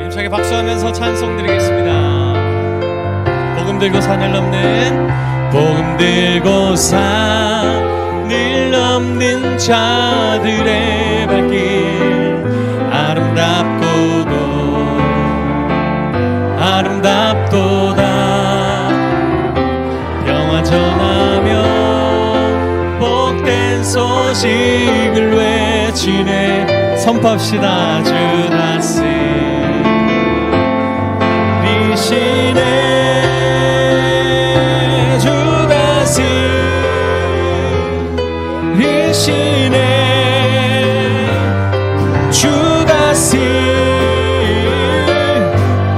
힘차게 박수하면서 찬송 드리겠습니다. 복음 들고 산을 넘는, 복음 들고 산을 넘는 자들의 발길, 아름답고도 아름답도다. 평화 전하며 복된 소식을 외치네. 선포합시다. 주다스 리시네, 주다스 리시네, 주다스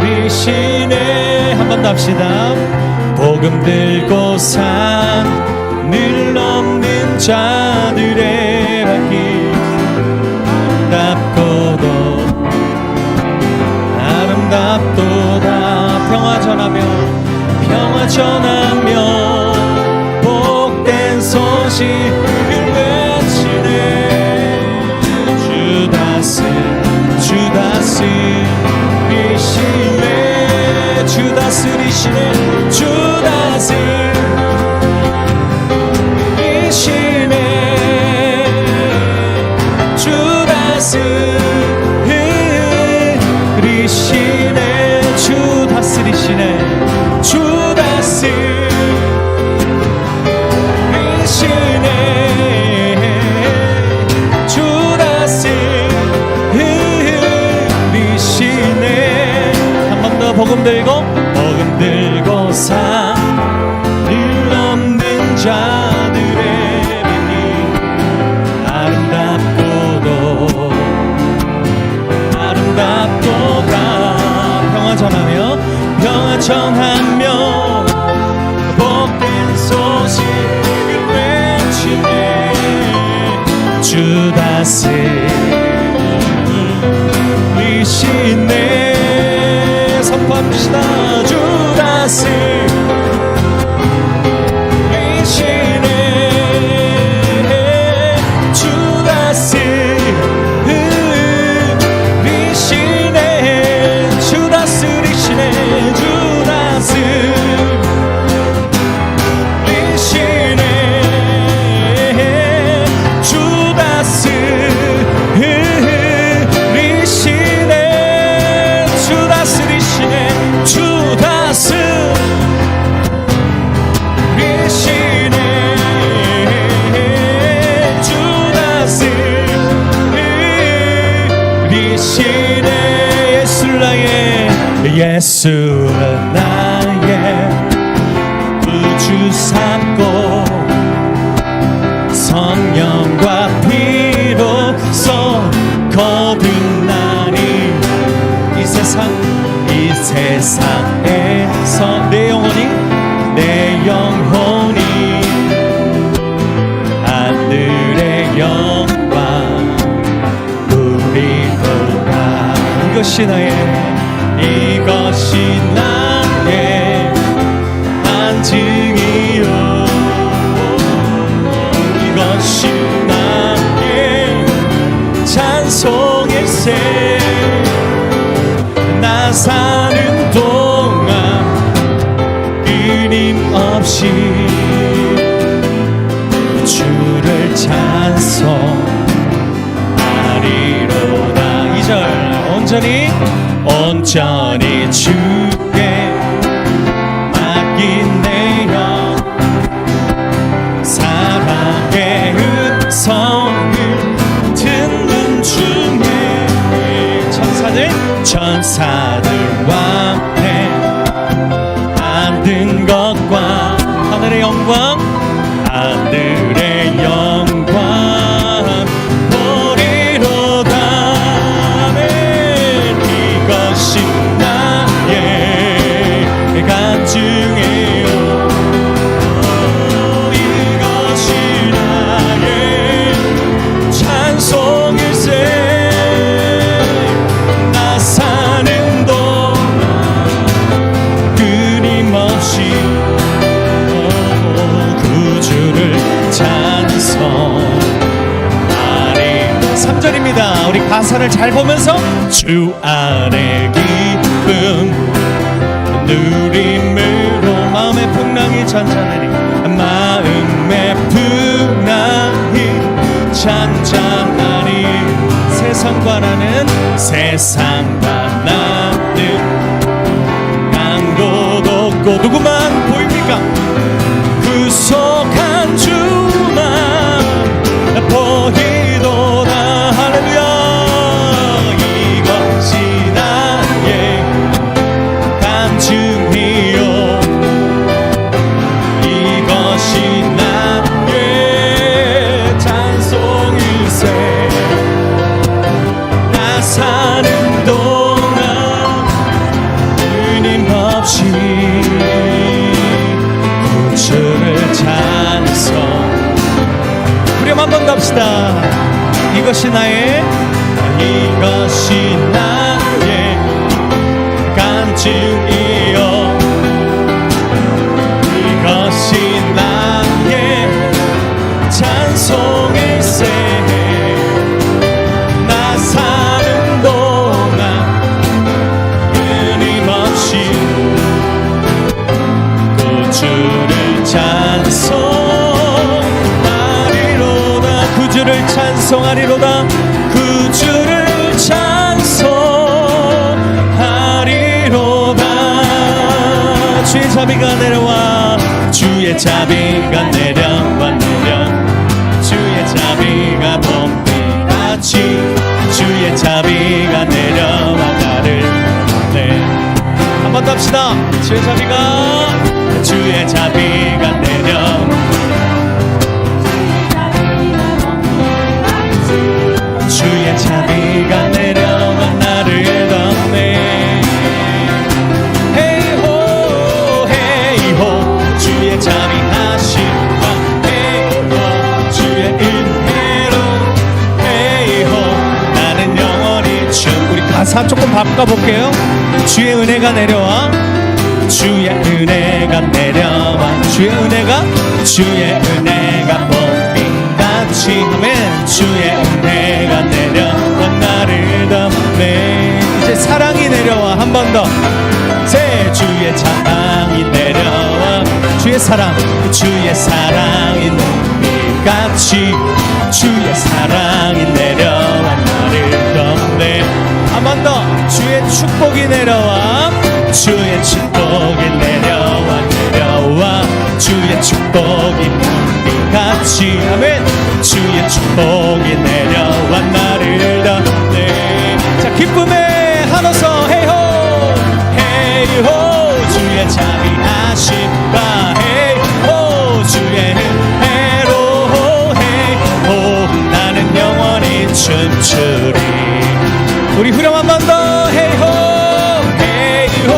리시네. 한 번 더 합시다. 복음 들고 산을 넘는 자들의 발길, 아름답고도 아름답도다. 평화 전하며, 평화 전하며 복된 소식을 외치네. 주다스 주다스 리시네, 주다스 리시네, 주다스 리시네, 주다스 리시네, 주다스 리시네, 주다스 리시네, 주다스 리시네. 한 번 더 복음 들고, 복음 들고 산을 넘는 자들의 빛이 아름답고도 아름답도다. 평화 전하며, 평화 전하며 복된 소식을 외치네. 주다스 리시네. 선포합시다. 주다스 리시네, 주다스 리시네, 주다스 리시네, 주다스 리시네, 주다스 리시네, 주다스 리시네, 주다스 리시네, 주다스 리시네. 예수는 나의 구주 삼고 성령과 피로써 거듭나니 이 세상에서 내 영혼이 하늘의 영광 누리도다. 이것이 나의 안증이요, 이것이 나의 찬송일세. 나 사는 동안 끊임없이 주를 찬송하리로다. 2절 온전히 주께 맡긴 내 영, 사랑의 음성을 듣는 중에 천사들과 함께 만든 것과 하늘의 영광, 하늘의 영광 보리로다. 이것이 나의 간증이요, 이것이 나의 찬송일세. 나 사는 동안 3절입니다. 우리 가사를 잘 보면서 주 안에 기쁨 누림으로 마음의 풍랑이 잔잔하니 마음의 풍랑이 잔잔하니 세상과 나는 양도 없고 누구만 보입니까? 구속한 주만 보이도다. 할렐루야. 이것이 나의 간증이요 이것이 나의 찬송일세. 나 사는 동안 끊임없이 구주를 찬송. 후렴 한 번 더 합시다. 이것이 나의 간증이요 이것이 나의 찬송일세. 나 사는 동안 끊임없이 구주를 찬송하리로다. 구주를 찬송하리로다. 구주를 찬송하리로다. 주의 자비가 내려와 주의 자비가 내려와 주의 자비가 봄비같이 주의 자비가 내려와 나를 한 번 더 합시다. 주의 자비가 내려와 주의 자비가 내려와 나를 덮네. 헤이호 헤이호 주의 자비하심과 헤이호 주의 은혜로 헤이호 나는 영원히 주. 우리 가사 조금 바꿔볼게요. 주의 은혜가 내려와 주의 은혜가 내려와 주의 은혜가 봄비같이 아멘. 주의 은혜가 내려와 나를 덮네. 이제 사랑이 내려와 한 번 더. 새 주의 사랑이 내려와 주의 사랑이 봄비같이 주의 사랑이 내려와 나를 덮네. 한 번 더. 주의 축복이 내려와 주의 축복이 내려와 주의 축복이 봄비같이 아멘. 주의 축복이 내려와 나를 덮네. 자 기쁨에 한호서 헤이호 헤이호 주의 자비하심과 헤이호 주의 은혜로 헤이호 나는 영원히 춤추리. 우리 후렴 한 번 더. 헤이호 헤이호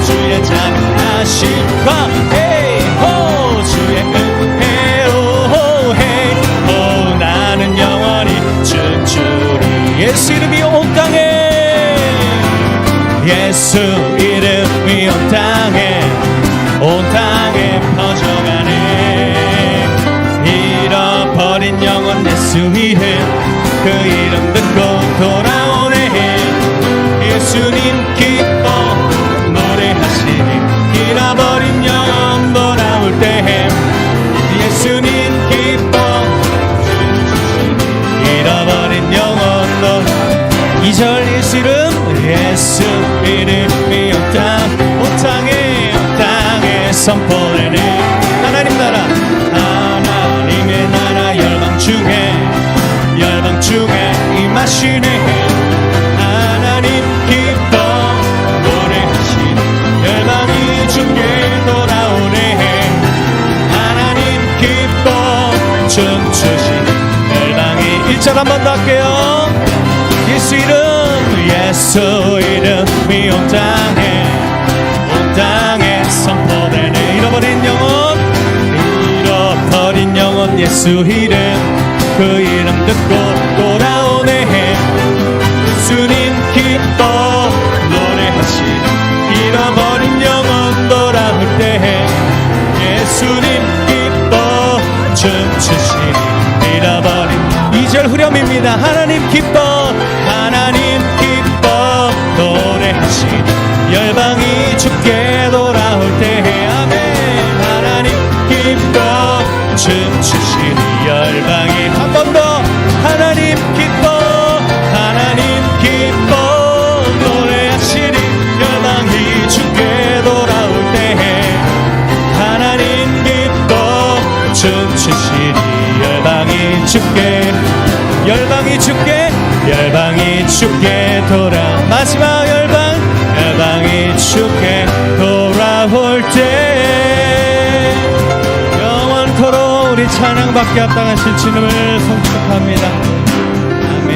주의 자비하심과 헤이호 주의 은혜로 헤이호 나는 영원히 춤추리. 예수 이름이 온 땅에 예수 이름이 온 땅에 퍼져가네. 잃어버린 영혼 예수 이름 그 이름 듣고 돌아오네. 예수님 기뻐 노래하시니 잃어버린 영혼 돌아올 때 예수님 기뻐 잃어버린 영혼 너 2절 예수 이름이 온 땅에 선포되네. 하나님 나라 하나님의 나라 열방 중에 임하시네. 하나님 기뻐 노래하시네. 열방이 주께 돌아오네. 하나님 기뻐 춤추시네. 열방이 1절 한 번 더 할게요. 예수 이름이 온 땅에 선포되네. 잃어버린 영혼 예수 이름 그 이름 듣고 돌아오네. 예수님 기뻐 노래하시네. 잃어버린 영혼 돌아올 때 예수님 기뻐 춤추시니 잃어버린 2절 후렴입니다. 하나님 기뻐 하나님 기뻐 노래하시니 열방이 주께 돌아올 때에 아멘. 하나님 기뻐 춤추시니 열방이 한 번 더 하나님 기뻐 하나님 기뻐 노래하시니 열방이 주께 돌아올 때에 하나님 기뻐 춤추시니 열방이 주께 열방이 주께 돌아 마지막 열방이 주께 돌아올 때 영원토록 우리 찬양받게 합당하신 주님을 송축합니다. 아멘.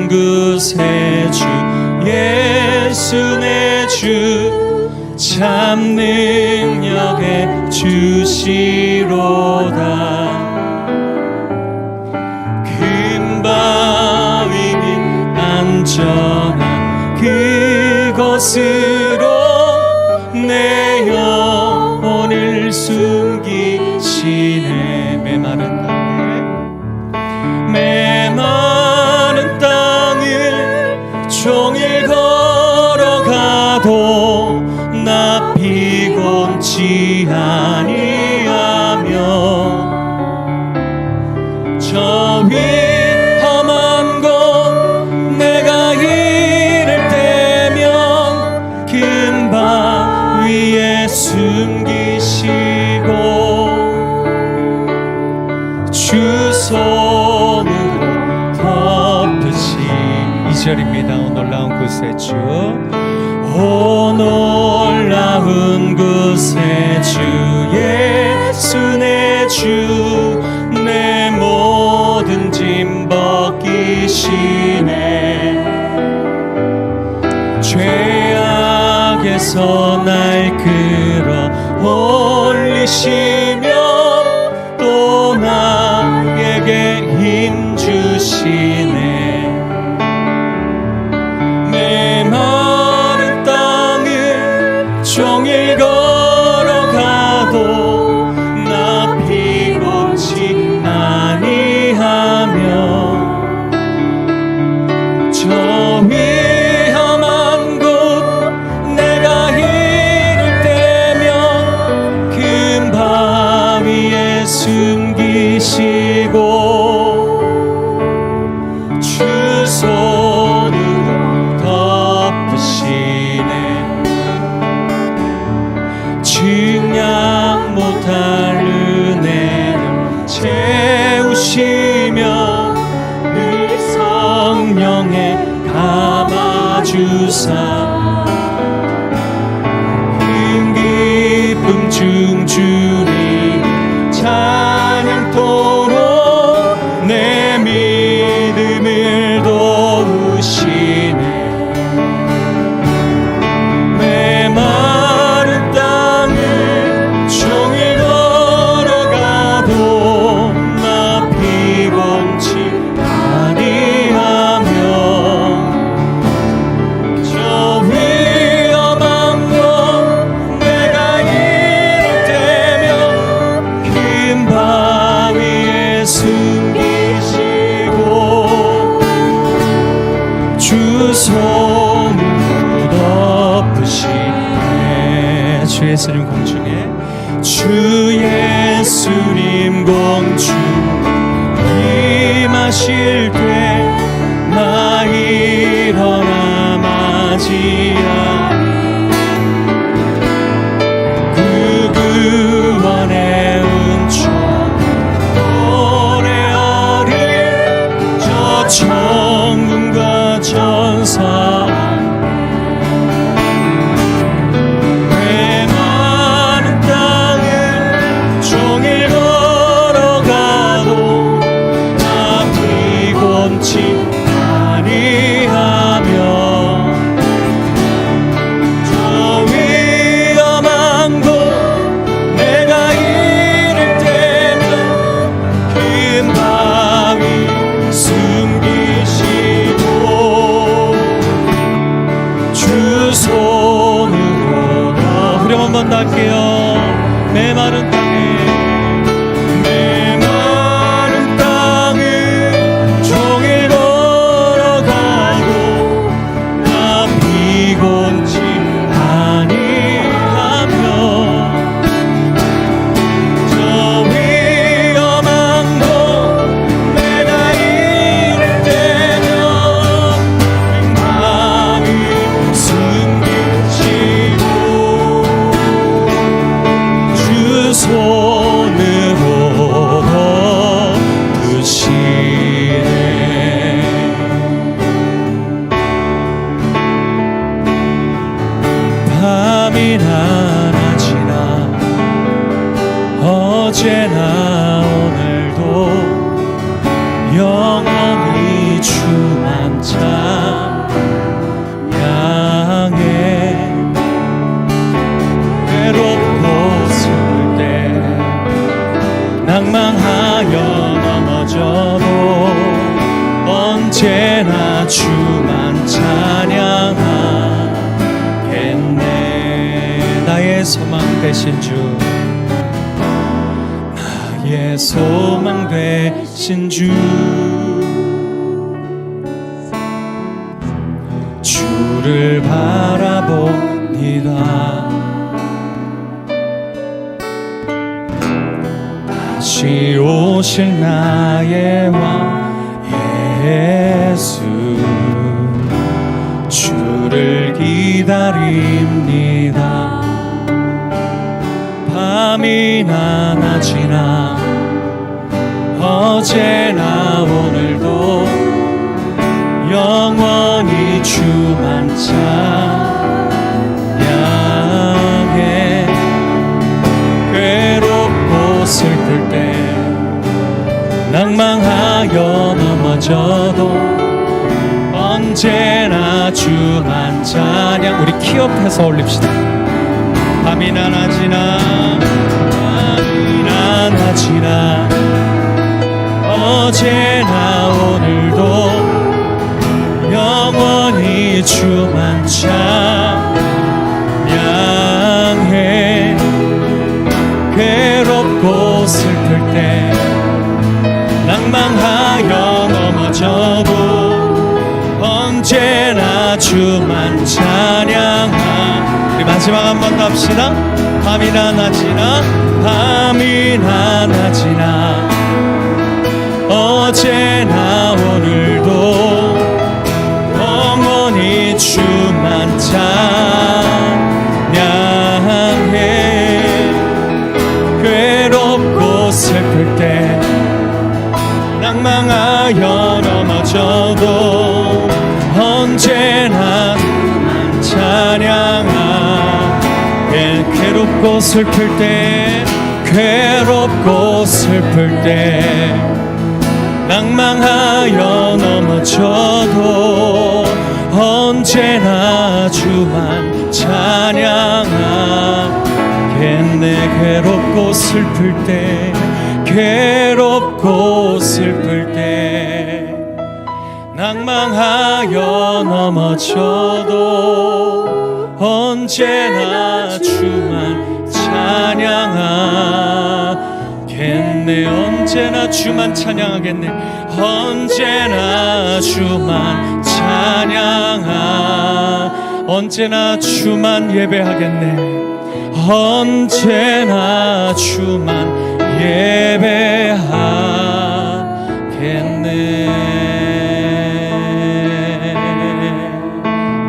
그새 주 예수 내 주 참 능력의 주시로다. 금바위 밑 안전한 그곳으로 내 영혼을 숨기시네. 메마른 땅을 종일 걸어가도 나 피곤치 아니하며 저 위험한 곳 내가 이를 때면 금바위에 숨기시고 주 손으로 덮으시. 2절입니다. 오 놀라운 구세주 오 놀라운 구세주 예수 내 주 내 모든 짐 벗기시네. 죄악에서 날 끌어 올리시며 또 나에게 힘 주시네. 메마른 땅을 종일 걸어가도 나 피곤치 아니하며 저 위험한 곳 내가 이를 때면 금바위에 숨기시고 주 손으로 덮으시네. 증량 못할 은혜를 채우시며 늘 성령에 감아주사 큰 기쁨 중 주님 찬양토록 내 믿음을 도우시네. 메마른 땅을 종일 걸어가도 나 피곤치 아니하며 저 위험한 곳 내가 이를 때면 금바위에 숨기시고 주 손으로 덮으시네. 주 예수님 공중에 주 예수님 공중 임하실 때 나 일어나 맞이하리. 그 구원의 은총 노래하리. 저 천군과 천사 메마른 땅을 종일 걸어가도 나 피곤치 아니하며 저 위험한 곳 내가 이를 때면 금바위 숨기 기도할게요. 메마른 땅에 종일 걸어가도 나 피곤치 아니하며 저 위험한 곳 내가 이를 때면 마음이 숨기치고 주 손으로 드시네. 밤이나 낮이나 어제나 오늘도 영원히 주만 찬양해. 외롭고 슬플 때 낭망하여 넘어져도 언제나 주만 찬양하겠네. 나의 소망 되신 주, 나의 소망 되신 주, 주를 바라봅니다. 다시 오실 나의 왕 예수, 주를 기다립니다. 밤이나 낮이나 어제나 오늘도 영원히 주만 찬양해. 괴롭고 슬플 때 낭망하여 넘어져도 언제나 주만 찬양. 우리 키업해서 올립시다. 밤이나 낮이나 밤이나 낮이나 어제나 오늘도 영원히 주만 찬양해. 괴롭고 슬플 때 낭망하여 넘어져도 언제나 주만 찬양하. 우리 마지막 한 번 더 합시다. 밤이나 낮이나 밤이나 낮이나 어제나 오늘도 영원히 주만 찬양해. 괴롭고 슬플 때 낭망하여 넘어져도 언제나 찬양하게. 괴롭고 슬플 때 괴롭고 슬플 때 낭망하여 넘어져도 언제나 주만 찬양하겠네. 괴롭고 슬플 때 괴롭고 슬플 때 낭망하여 넘어져도 언제나 주만 찬양하겠네. 언제나 주만 찬양하겠네. 언제나 주만 언제나 주만 예배하겠네. 언제나 주만 예배하겠네.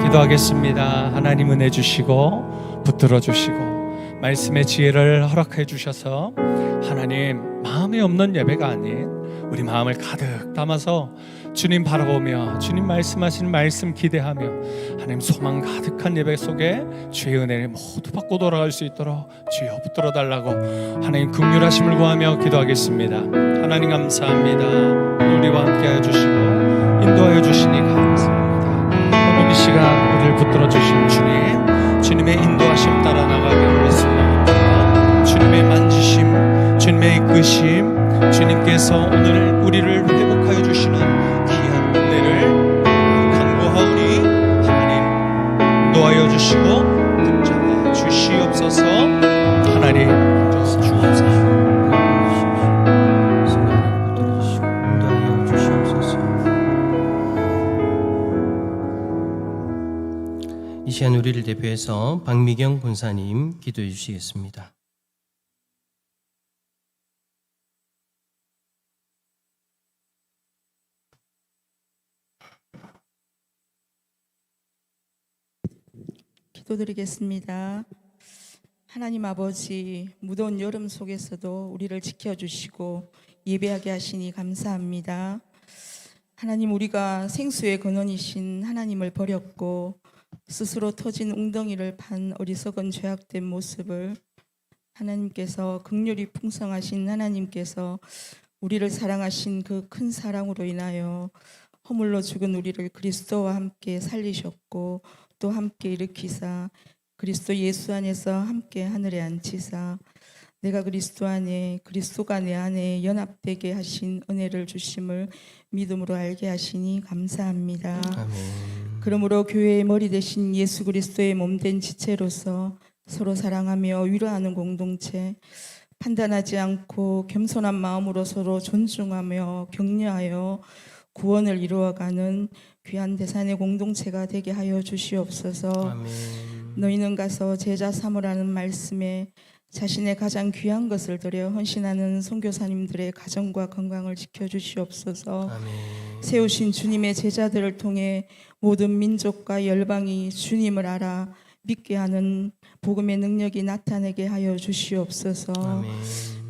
기도하겠습니다. 하나님 은혜 주시고 붙들어 주시고 말씀의 지혜를 허락해 주셔서 하나님 마음에 없는 예배가 아닌 우리 마음을 가득 담아서 주님 바라보며 주님 말씀하시는 말씀 기대하며 하나님 소망 가득한 예배 속에 주의 은혜를 모두 받고 돌아갈 수 있도록 주여 붙들어 달라고 하나님 긍휼하심을 구하며 기도하겠습니다. 하나님 감사합니다. 오늘 우리와 함께하여 주시고 인도하여 주시니 감사합니다. 오늘 이 시간 우리를 붙들어 주신 주님, 주님의 인도하심 따라 나가게 원했습니다. 주님의 만지심, 주님의 이끄심, 주님께서 오늘 우리를 회복하여 주시는 귀한 은혜를 간구하오니 하나님 인도하여 주시고 붙잡아 주시옵소서. 은혜를 주옵소서. 이 시간 우리를 대표해서 박미경 권사님 기도해 주시겠습니다. 기도드리겠습니다. 하나님 아버지, 무더운 여름 속에서도 우리를 지켜주시고 예배하게 하시니 감사합니다. 하나님, 우리가 생수의 근원이신 하나님을 버렸고 스스로 터진 웅덩이를 판 어리석은 죄악된 모습을 하나님께서, 긍휼이 풍성하신 하나님께서 우리를 사랑하신 그 큰 사랑으로 인하여 허물로 죽은 우리를 그리스도와 함께 살리셨고 또 함께 일으키사 그리스도 예수 안에서 함께 하늘에 앉히사 내가 그리스도 안에 그리스도가 내 안에 연합되게 하신 은혜를 주심을 믿음으로 알게 하시니 감사합니다. 아멘. 그러므로 교회의 머리 대신 예수 그리스도의 몸된 지체로서 서로 사랑하며 위로하는 공동체, 판단하지 않고 겸손한 마음으로 서로 존중하며 격려하여 구원을 이루어가는 귀한 대산의 공동체가 되게 하여 주시옵소서. 아멘. 너희는 가서 제자 삼으라는 말씀에 자신의 가장 귀한 것을 들여 헌신하는 선교사님들의 가정과 건강을 지켜주시옵소서. 아멘. 세우신 주님의 제자들을 통해 모든 민족과 열방이 주님을 알아 믿게 하는 복음의 능력이 나타나게 하여 주시옵소서. 아멘.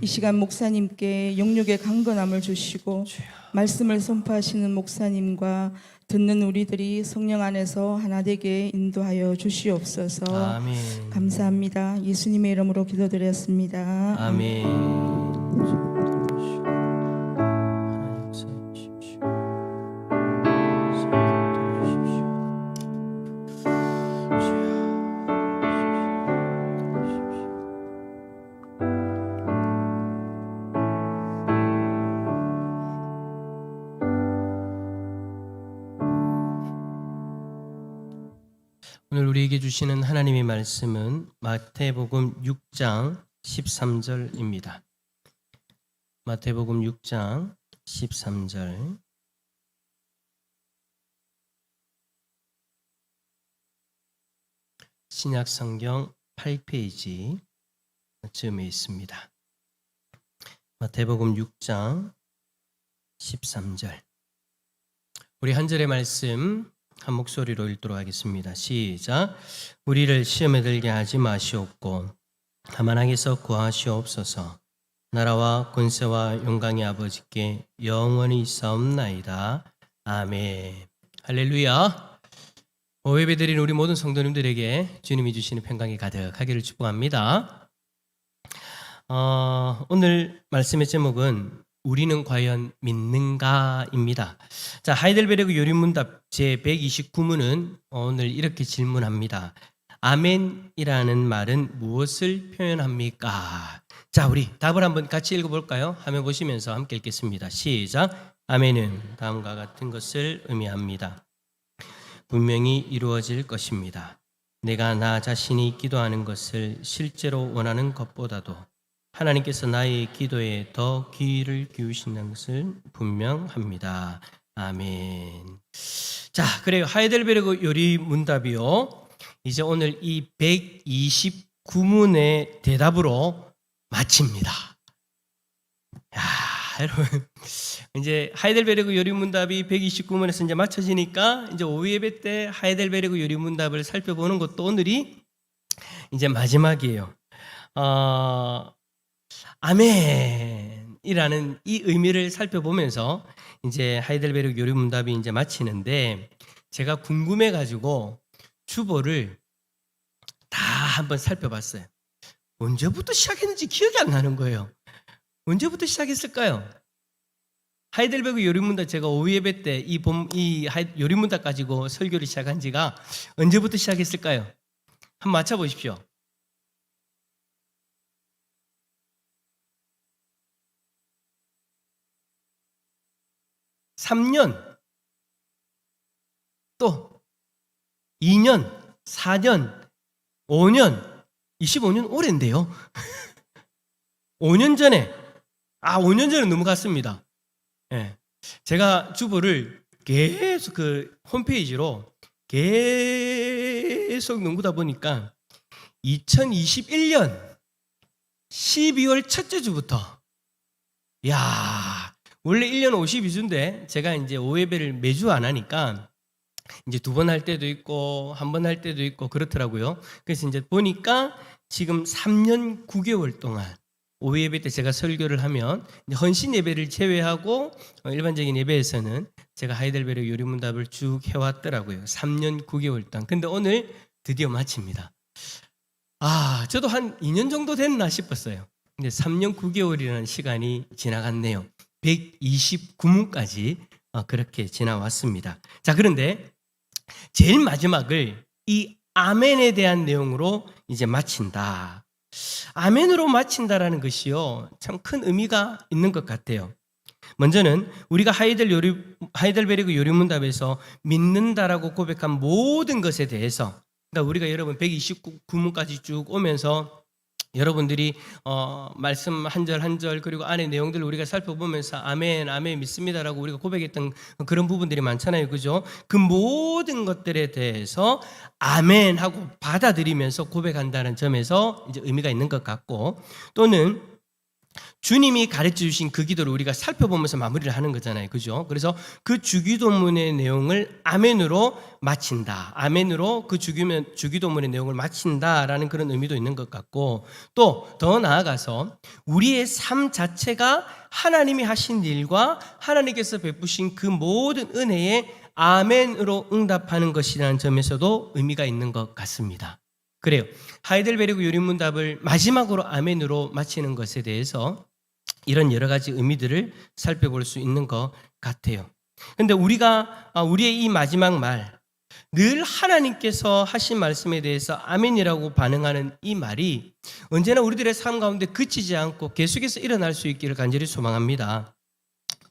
이 시간 목사님께 영육의 강건함을 주시고 말씀을 선포하시는 목사님과 듣는 우리들이 성령 안에서 하나 되게 인도하여 주시옵소서. 아멘. 감사합니다. 예수님의 이름으로 기도드렸습니다. 아멘. 오늘 우리에게 주시는 하나님의 말씀은 마태복음 6장 13절입니다. 마태복음 6장 13절. 신약 성경 8페이지 쯤에 있습니다. 마태복음 6장 13절. 우리 한 절의 말씀 한 목소리로 읽도록 하겠습니다. 시작. 우리를 시험에 들게 하지 마시옵고 다만 악에서 구하시옵소서. 나라와 권세와 영광의 아버지께 영원히 있사옵나이다. 아멘. 할렐루야. 예배드린 우리 모든 성도님들에게 주님이 주시는 평강이 가득하기를 축복합니다. 오늘 말씀의 제목은 우리는 과연 믿는가입니다. 자, 하이델베르그 요리문답 제 129문은 오늘 이렇게 질문합니다. 아멘이라는 말은 무엇을 표현합니까? 자, 우리 답을 한번 같이 읽어볼까요? 화면 보시면서 함께 읽겠습니다. 시작. 아멘은 다음과 같은 것을 의미합니다. 분명히 이루어질 것입니다. 내가 나 자신이 기도하는 것을 실제로 원하는 것보다도 하나님께서 나의 기도에 더 귀를 기울이신다는 것을 분명합니다. 아멘. 자, 그래요. 하이델베르그 요리 문답이요. 이제 오늘 이 129문의 대답으로 마칩니다. 야, 여러분. 이제 하이델베르그 요리 문답이 129문에서 이제 맞춰지니까 이제 오후 예배 때 하이델베르그 요리 문답을 살펴보는 것도 오늘이 이제 마지막이에요. 아멘이라는 이 의미를 살펴보면서 이제 하이델베르그 요리 문답이 이제 마치는데 제가 궁금해 가지고 주보를 다 한번 살펴봤어요. 언제부터 시작했는지 기억이 안 나는 거예요. 언제부터 시작했을까요? 하이델베르그 요리 문답 제가 오후 예배 때 이 요리 문답 가지고 설교를 시작한 지가 언제부터 시작했을까요? 한번 맞춰 보십시오. 3년, 또 2년, 4년, 5년, 25년 오래인데요. 5년 전에, 5년 전에 넘어갔습니다. 예. 제가 주보를 계속 그 홈페이지로 계속 넘기다 보니까 2021년 12월 첫째 주부터, 야, 원래 1년 52주인데 제가 이제 5예배를 매주 안 하니까 이제 2번 할 때도 있고 1번 할 때도 있고 그렇더라고요. 그래서 이제 보니까 지금 3년 9개월 동안 5예배 때 제가 설교를 하면 이제 헌신 예배를 제외하고 일반적인 예배에서는 제가 하이델베르 요리문답을 쭉 해왔더라고요. 3년 9개월 동안. 근데 오늘 드디어 마칩니다. 저도 한 2년 정도 됐나 싶었어요. 근데 3년 9개월이라는 시간이 지나갔네요. 129문까지 그렇게 지나왔습니다. 자, 그런데 제일 마지막을 이 아멘에 대한 내용으로 이제 마친다. 아멘으로 마친다라는 것이요, 참 큰 의미가 있는 것 같아요. 먼저는 우리가 하이델베르그 요리문답에서 믿는다라고 고백한 모든 것에 대해서, 그러니까 우리가 여러분 129문까지 쭉 오면서 여러분들이 말씀 한 절 한 절 그리고 안의 내용들을 우리가 살펴보면서 아멘, 아멘 믿습니다라고 우리가 고백했던 그런 부분들이 많잖아요, 그죠? 그 모든 것들에 대해서 아멘 하고 받아들이면서 고백한다는 점에서 이제 의미가 있는 것 같고, 또는 주님이 가르쳐 주신 그 기도를 우리가 살펴보면서 마무리를 하는 거잖아요, 그죠? 그래서 그 주기도문의 내용을 아멘으로 마친다, 아멘으로 그 주기도문의 내용을 마친다라는 그런 의미도 있는 것 같고, 또 더 나아가서 우리의 삶 자체가 하나님이 하신 일과 하나님께서 베푸신 그 모든 은혜에 아멘으로 응답하는 것이라는 점에서도 의미가 있는 것 같습니다. 그래요. 하이델베르그 요리문답을 마지막으로 아멘으로 마치는 것에 대해서 이런 여러 가지 의미들을 살펴볼 수 있는 것 같아요. 그런데 우리의 이 마지막 말, 늘 하나님께서 하신 말씀에 대해서 아멘이라고 반응하는 이 말이 언제나 우리들의 삶 가운데 그치지 않고 계속해서 일어날 수 있기를 간절히 소망합니다.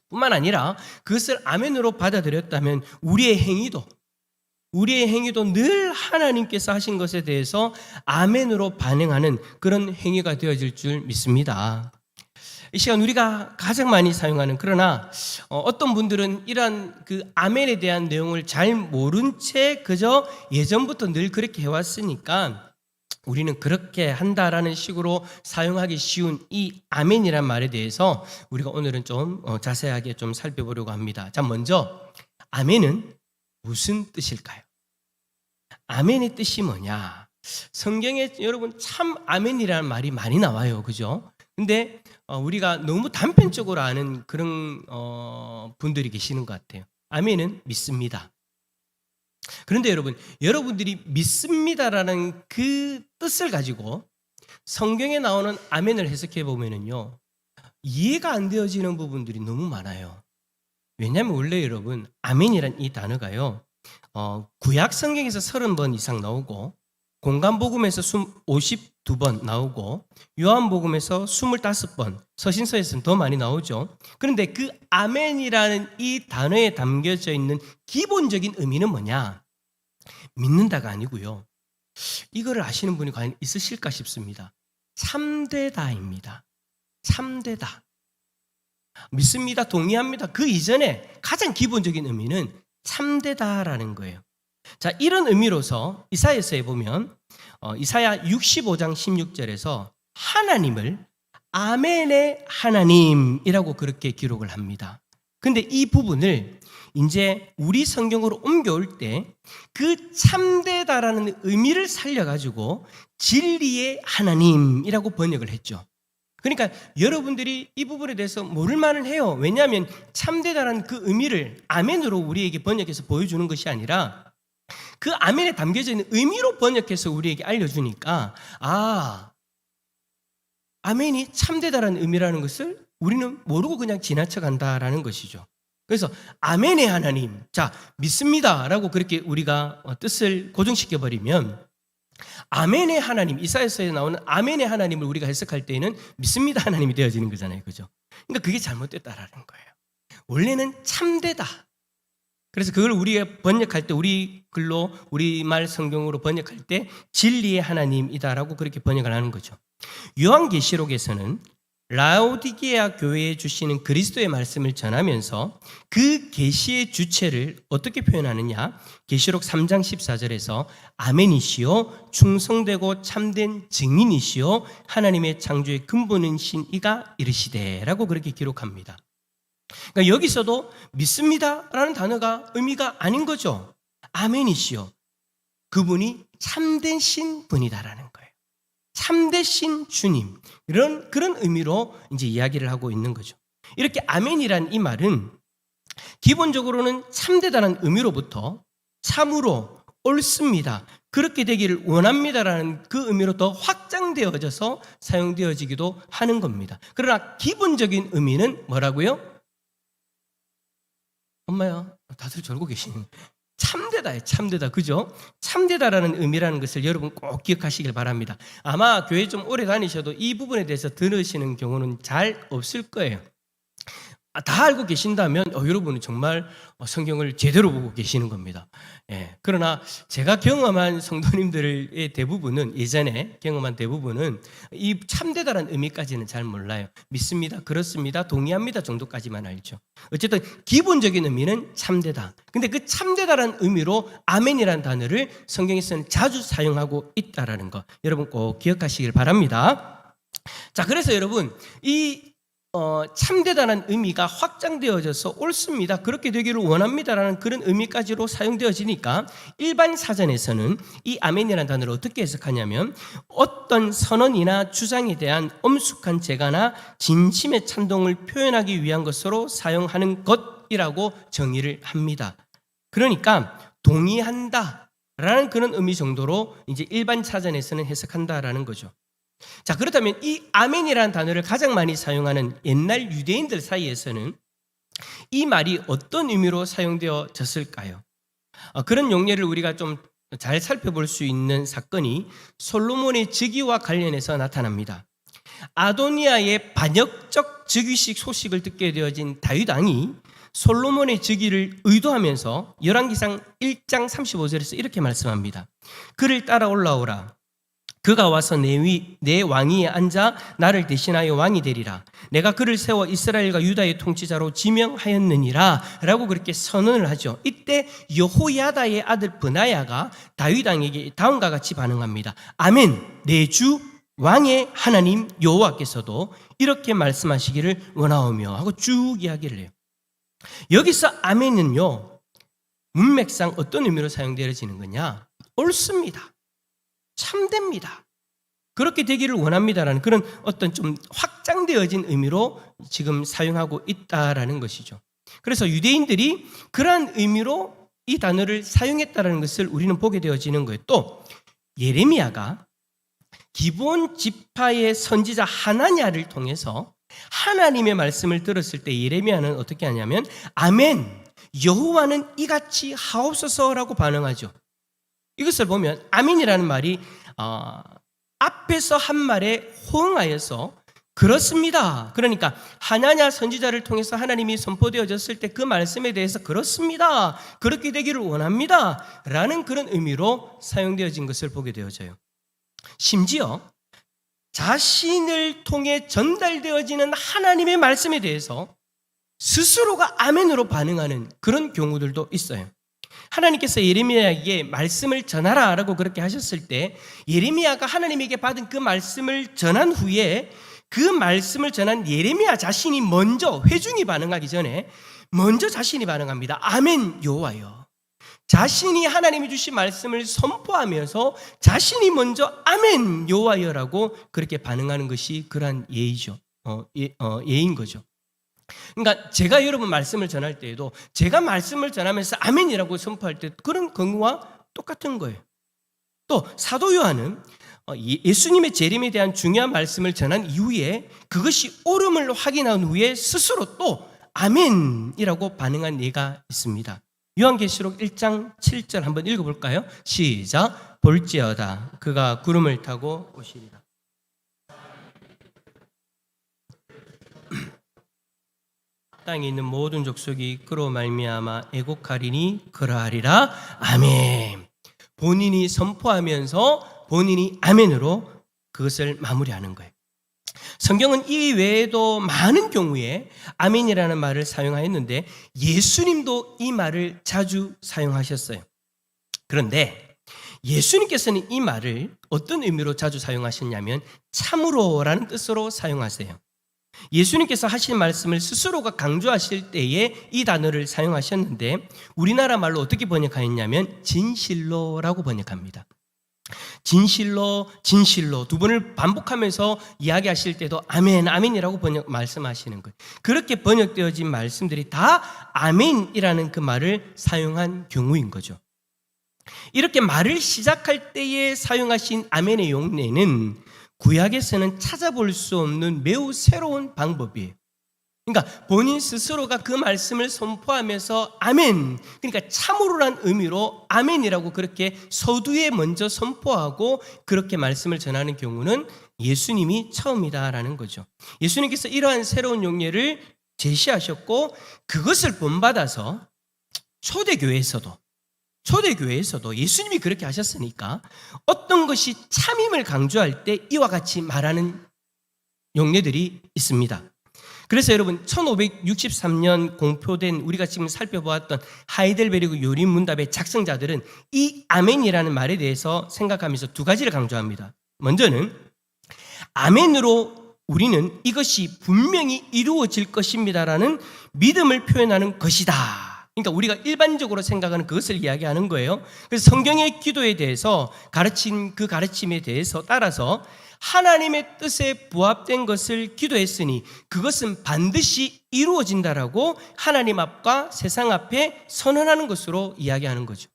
뿐만 아니라 그것을 아멘으로 받아들였다면 우리의 행위도 늘 하나님께서 하신 것에 대해서 아멘으로 반응하는 그런 행위가 되어질 줄 믿습니다. 이 시간 우리가 가장 많이 사용하는, 그러나 어떤 분들은 이러한 그 아멘에 대한 내용을 잘 모른 채 그저 예전부터 늘 그렇게 해왔으니까 우리는 그렇게 한다라는 식으로 사용하기 쉬운 이 아멘이란 말에 대해서 우리가 오늘은 좀 자세하게 좀 살펴보려고 합니다. 자, 먼저 아멘은 무슨 뜻일까요? 아멘의 뜻이 뭐냐? 성경에 여러분 참 아멘이라는 말이 많이 나와요, 그죠? 근데 우리가 너무 단편적으로 아는 그런 분들이 계시는 것 같아요. 아멘은 믿습니다. 그런데 여러분들이 믿습니다라는 그 뜻을 가지고 성경에 나오는 아멘을 해석해 보면은요, 이해가 안 되어지는 부분들이 너무 많아요. 왜냐하면 원래 여러분 아멘이란 이 단어가요, 구약 성경에서 30번 이상 나오고 공간복음에서 52번 나오고 요한복음에서 25번, 서신서에서는 더 많이 나오죠. 그런데 그 아멘이라는 이 단어에 담겨져 있는 기본적인 의미는 뭐냐? 믿는다가 아니고요, 이거를 아시는 분이 과연 있으실까 싶습니다. 참되다입니다. 참되다. 믿습니다, 동의합니다. 그 이전에 가장 기본적인 의미는 참되다라는 거예요. 자, 이런 의미로서 이사야서에 보면 이사야 65장 16절에서 하나님을 아멘의 하나님이라고 그렇게 기록을 합니다. 근데 이 부분을 이제 우리 성경으로 옮겨올 때 그 참되다라는 의미를 살려가지고 진리의 하나님이라고 번역을 했죠. 그러니까 여러분들이 이 부분에 대해서 모를 만은 해요. 왜냐하면 참되다라는 그 의미를 아멘으로 우리에게 번역해서 보여주는 것이 아니라 그 아멘에 담겨져 있는 의미로 번역해서 우리에게 알려주니까, 아멘이 참되다라는 의미라는 것을 우리는 모르고 그냥 지나쳐 간다라는 것이죠. 그래서 아멘의 하나님, 자, 믿습니다라고 그렇게 우리가 뜻을 고정시켜버리면 아멘의 하나님, 이사야서에 나오는 아멘의 하나님을 우리가 해석할 때에는 믿습니다 하나님이 되어지는 거잖아요, 그죠? 그러니까 그게 잘못됐다라는 거예요. 원래는 참되다. 그래서 그걸 우리가 번역할 때, 우리 글로 우리말 성경으로 번역할 때 진리의 하나님이다라고 그렇게 번역을 하는 거죠. 요한계시록에서는 라오디게아 교회에 주시는 그리스도의 말씀을 전하면서 그 계시의 주체를 어떻게 표현하느냐? 계시록 3장 14절에서 아멘이시요 충성되고 참된 증인이시요 하나님의 창조의 근본이신 이가 이르시되라고 그렇게 기록합니다. 그러니까 여기서도 믿습니다라는 단어가 의미가 아닌 거죠. 아멘이시요. 그분이 참되신 분이다라는 거예요. 참되신 주님. 그런 의미로 이제 이야기를 하고 있는 거죠. 이렇게 아멘이란 이 말은 기본적으로는 참되다는 의미로부터 참으로 옳습니다. 그렇게 되기를 원합니다라는 그 의미로 더 확장되어져서 사용되어지기도 하는 겁니다. 그러나 기본적인 의미는 뭐라고요? 엄마야, 다들 졸고 계시는 참되다예요. 참되다. 그죠? 참되다라는 의미라는 것을 여러분 꼭 기억하시길 바랍니다. 아마 교회 좀 오래 다니셔도 이 부분에 대해서 들으시는 경우는 잘 없을 거예요. 다 알고 계신다면 여러분은 정말 성경을 제대로 보고 계시는 겁니다. 예. 그러나 제가 경험한 성도님들의 대부분은, 예전에 경험한 대부분은 이 참되다라는 의미까지는 잘 몰라요. 믿습니다, 그렇습니다, 동의합니다 정도까지만 알죠. 어쨌든 기본적인 의미는 참되다. 근데 그 참되다라는 의미로 아멘이라는 단어를 성경에서는 자주 사용하고 있다라는 거 여러분 꼭 기억하시길 바랍니다. 자, 그래서 여러분 이 참되다는 의미가 확장되어져서 옳습니다, 그렇게 되기를 원합니다라는 그런 의미까지로 사용되어지니까 일반 사전에서는 이 아멘이라는 단어를 어떻게 해석하냐면 어떤 선언이나 주장에 대한 엄숙한 재가나 진심의 찬동을 표현하기 위한 것으로 사용하는 것이라고 정의를 합니다. 그러니까 동의한다라는 그런 의미 정도로 이제 일반 사전에서는 해석한다라는 거죠. 자, 그렇다면 이 아멘이라는 단어를 가장 많이 사용하는 옛날 유대인들 사이에서는 이 말이 어떤 의미로 사용되어졌을까요? 그런 용례를 우리가 좀 잘 살펴볼 수 있는 사건이 솔로몬의 즉위와 관련해서 나타납니다. 아도니아의 반역적 즉위식 소식을 듣게 되어진 다윗 왕이 솔로몬의 즉위를 의도하면서 열왕기상 1장 35절에서 이렇게 말씀합니다. 그를 따라 올라오라. 그가 와서 내 왕위에 앉아 나를 대신하여 왕이 되리라. 내가 그를 세워 이스라엘과 유다의 통치자로 지명하였느니라 라고 그렇게 선언을 하죠. 이때 여호야다의 아들 브나야가 다윗 왕에게 다음과 같이 반응합니다. 아멘, 내 주 왕의 하나님 여호와께서도 이렇게 말씀하시기를 원하오며 하고 쭉 이야기를 해요. 여기서 아멘은요, 문맥상 어떤 의미로 사용되어지는 거냐? 옳습니다, 참됩니다, 그렇게 되기를 원합니다라는 그런 어떤 좀 확장되어진 의미로 지금 사용하고 있다라는 것이죠. 그래서 유대인들이 그러한 의미로 이 단어를 사용했다라는 것을 우리는 보게 되어지는 거예요. 또 예레미야가 기본 지파의 선지자 하나냐를 통해서 하나님의 말씀을 들었을 때 예레미야는 어떻게 하냐면 아멘, 여호와는 이같이 하옵소서라고 반응하죠. 이것을 보면 아멘이라는 말이 앞에서 한 말에 호응하여서 그렇습니다, 그러니까 하나냐 선지자를 통해서 하나님이 선포되어졌을 때 그 말씀에 대해서 그렇습니다, 그렇게 되기를 원합니다 라는 그런 의미로 사용되어진 것을 보게 되어져요. 심지어 자신을 통해 전달되어지는 하나님의 말씀에 대해서 스스로가 아멘으로 반응하는 그런 경우들도 있어요. 하나님께서 예레미야에게 말씀을 전하라 라고 그렇게 하셨을 때 예레미야가 하나님에게 받은 그 말씀을 전한 후에 그 말씀을 전한 예레미야 자신이 먼저 회중이 반응하기 전에 먼저 자신이 반응합니다. 아멘 여호와여. 자신이 하나님이 주신 말씀을 선포하면서 자신이 먼저 아멘 여호와여라고 그렇게 반응하는 것이 그러한 예의죠. 예인 거죠. 그러니까 제가 여러분 말씀을 전할 때에도 제가 말씀을 전하면서 아멘이라고 선포할 때 그런 경우와 똑같은 거예요. 또 사도 요한은 예수님의 재림에 대한 중요한 말씀을 전한 이후에 그것이 옳음을 확인한 후에 스스로 또 아멘이라고 반응한 예가 있습니다. 요한계시록 1장 7절 한번 읽어볼까요? 시작. 볼지어다 그가 구름을 타고 오시리라. 땅에 있는 모든 족속이 그로 말미암아 애곡하리니 그러하리라. 아멘. 본인이 선포하면서 본인이 아멘으로 그것을 마무리하는 거예요. 성경은 이 외에도 많은 경우에 아멘이라는 말을 사용하였는데 예수님도 이 말을 자주 사용하셨어요. 그런데 예수님께서는 이 말을 어떤 의미로 자주 사용하셨냐면 참으로라는 뜻으로 사용하세요. 예수님께서 하신 말씀을 스스로가 강조하실 때에 이 단어를 사용하셨는데 우리나라 말로 어떻게 번역하였냐면 진실로라고 번역합니다. 진실로, 진실로 두 번을 반복하면서 이야기하실 때도 아멘, 아멘이라고 말씀하시는 거예요. 그렇게 번역되어진 말씀들이 다 아멘이라는 그 말을 사용한 경우인 거죠. 이렇게 말을 시작할 때에 사용하신 아멘의 용례는 구약에서는 찾아볼 수 없는 매우 새로운 방법이에요. 그러니까 본인 스스로가 그 말씀을 선포하면서 아멘, 그러니까 참으로란 의미로 아멘이라고 그렇게 서두에 먼저 선포하고 그렇게 말씀을 전하는 경우는 예수님이 처음이다라는 거죠. 예수님께서 이러한 새로운 용례를 제시하셨고 그것을 본받아서 초대교회에서도 예수님이 그렇게 하셨으니까 어떤 것이 참임을 강조할 때 이와 같이 말하는 용례들이 있습니다. 그래서 여러분 1563년 공표된 우리가 지금 살펴보았던 하이델베르그 요리문답의 작성자들은 이 아멘이라는 말에 대해서 생각하면서 두 가지를 강조합니다. 먼저는 아멘으로 우리는 이것이 분명히 이루어질 것입니다라는 믿음을 표현하는 것이다. 그러니까 우리가 일반적으로 생각하는 그것을 이야기하는 거예요. 그래서 성경의 기도에 대해서 가르친 그 가르침에 대해서 따라서 하나님의 뜻에 부합된 것을 기도했으니 그것은 반드시 이루어진다라고 하나님 앞과 세상 앞에 선언하는 것으로 이야기하는 거죠.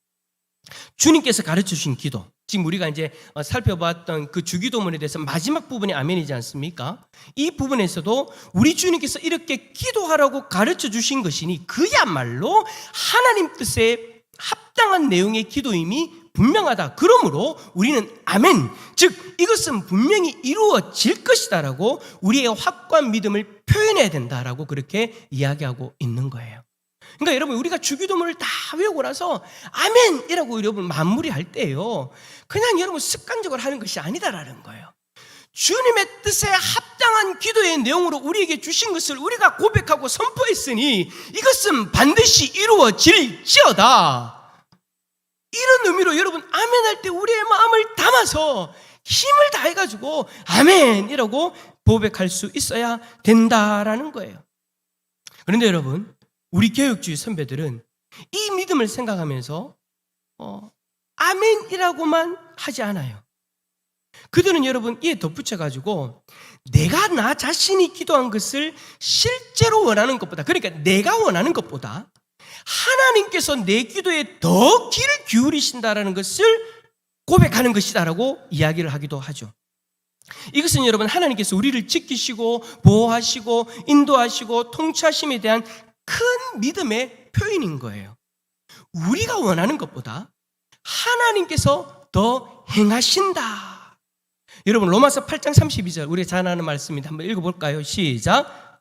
주님께서 가르쳐 주신 기도, 지금 우리가 이제 살펴봤던 그 주기도문에 대해서 마지막 부분이 아멘이지 않습니까? 이 부분에서도 우리 주님께서 이렇게 기도하라고 가르쳐 주신 것이니 그야말로 하나님 뜻에 합당한 내용의 기도임이 분명하다. 그러므로 우리는 아멘, 즉 이것은 분명히 이루어질 것이다라고 우리의 확고한 믿음을 표현해야 된다라고 그렇게 이야기하고 있는 거예요. 그러니까 여러분 우리가 주기도문을 다 외우고 나서 아멘이라고 여러분 마무리할 때요, 그냥 여러분 습관적으로 하는 것이 아니다라는 거예요. 주님의 뜻에 합당한 기도의 내용으로 우리에게 주신 것을 우리가 고백하고 선포했으니 이것은 반드시 이루어질지어다. 이런 의미로 여러분 아멘할 때 우리의 마음을 담아서 힘을 다해가지고 아멘이라고 고백할 수 있어야 된다라는 거예요. 그런데 여러분 우리 개혁주의 선배들은 이 믿음을 생각하면서 아멘이라고만 하지 않아요. 그들은 여러분 이에 덧붙여가지고 내가 나 자신이 기도한 것을 실제로 원하는 것보다, 그러니까 내가 원하는 것보다 하나님께서 내 기도에 더 귀를 기울이신다라는 것을 고백하는 것이다라고 이야기를 하기도 하죠. 이것은 여러분 하나님께서 우리를 지키시고 보호하시고 인도하시고 통치하심에 대한 큰 믿음의 표현인 거예요. 우리가 원하는 것보다 하나님께서 더 행하신다. 여러분 로마서 8장 32절 우리가 잘 아는 말씀입니다. 한번 읽어볼까요? 시작.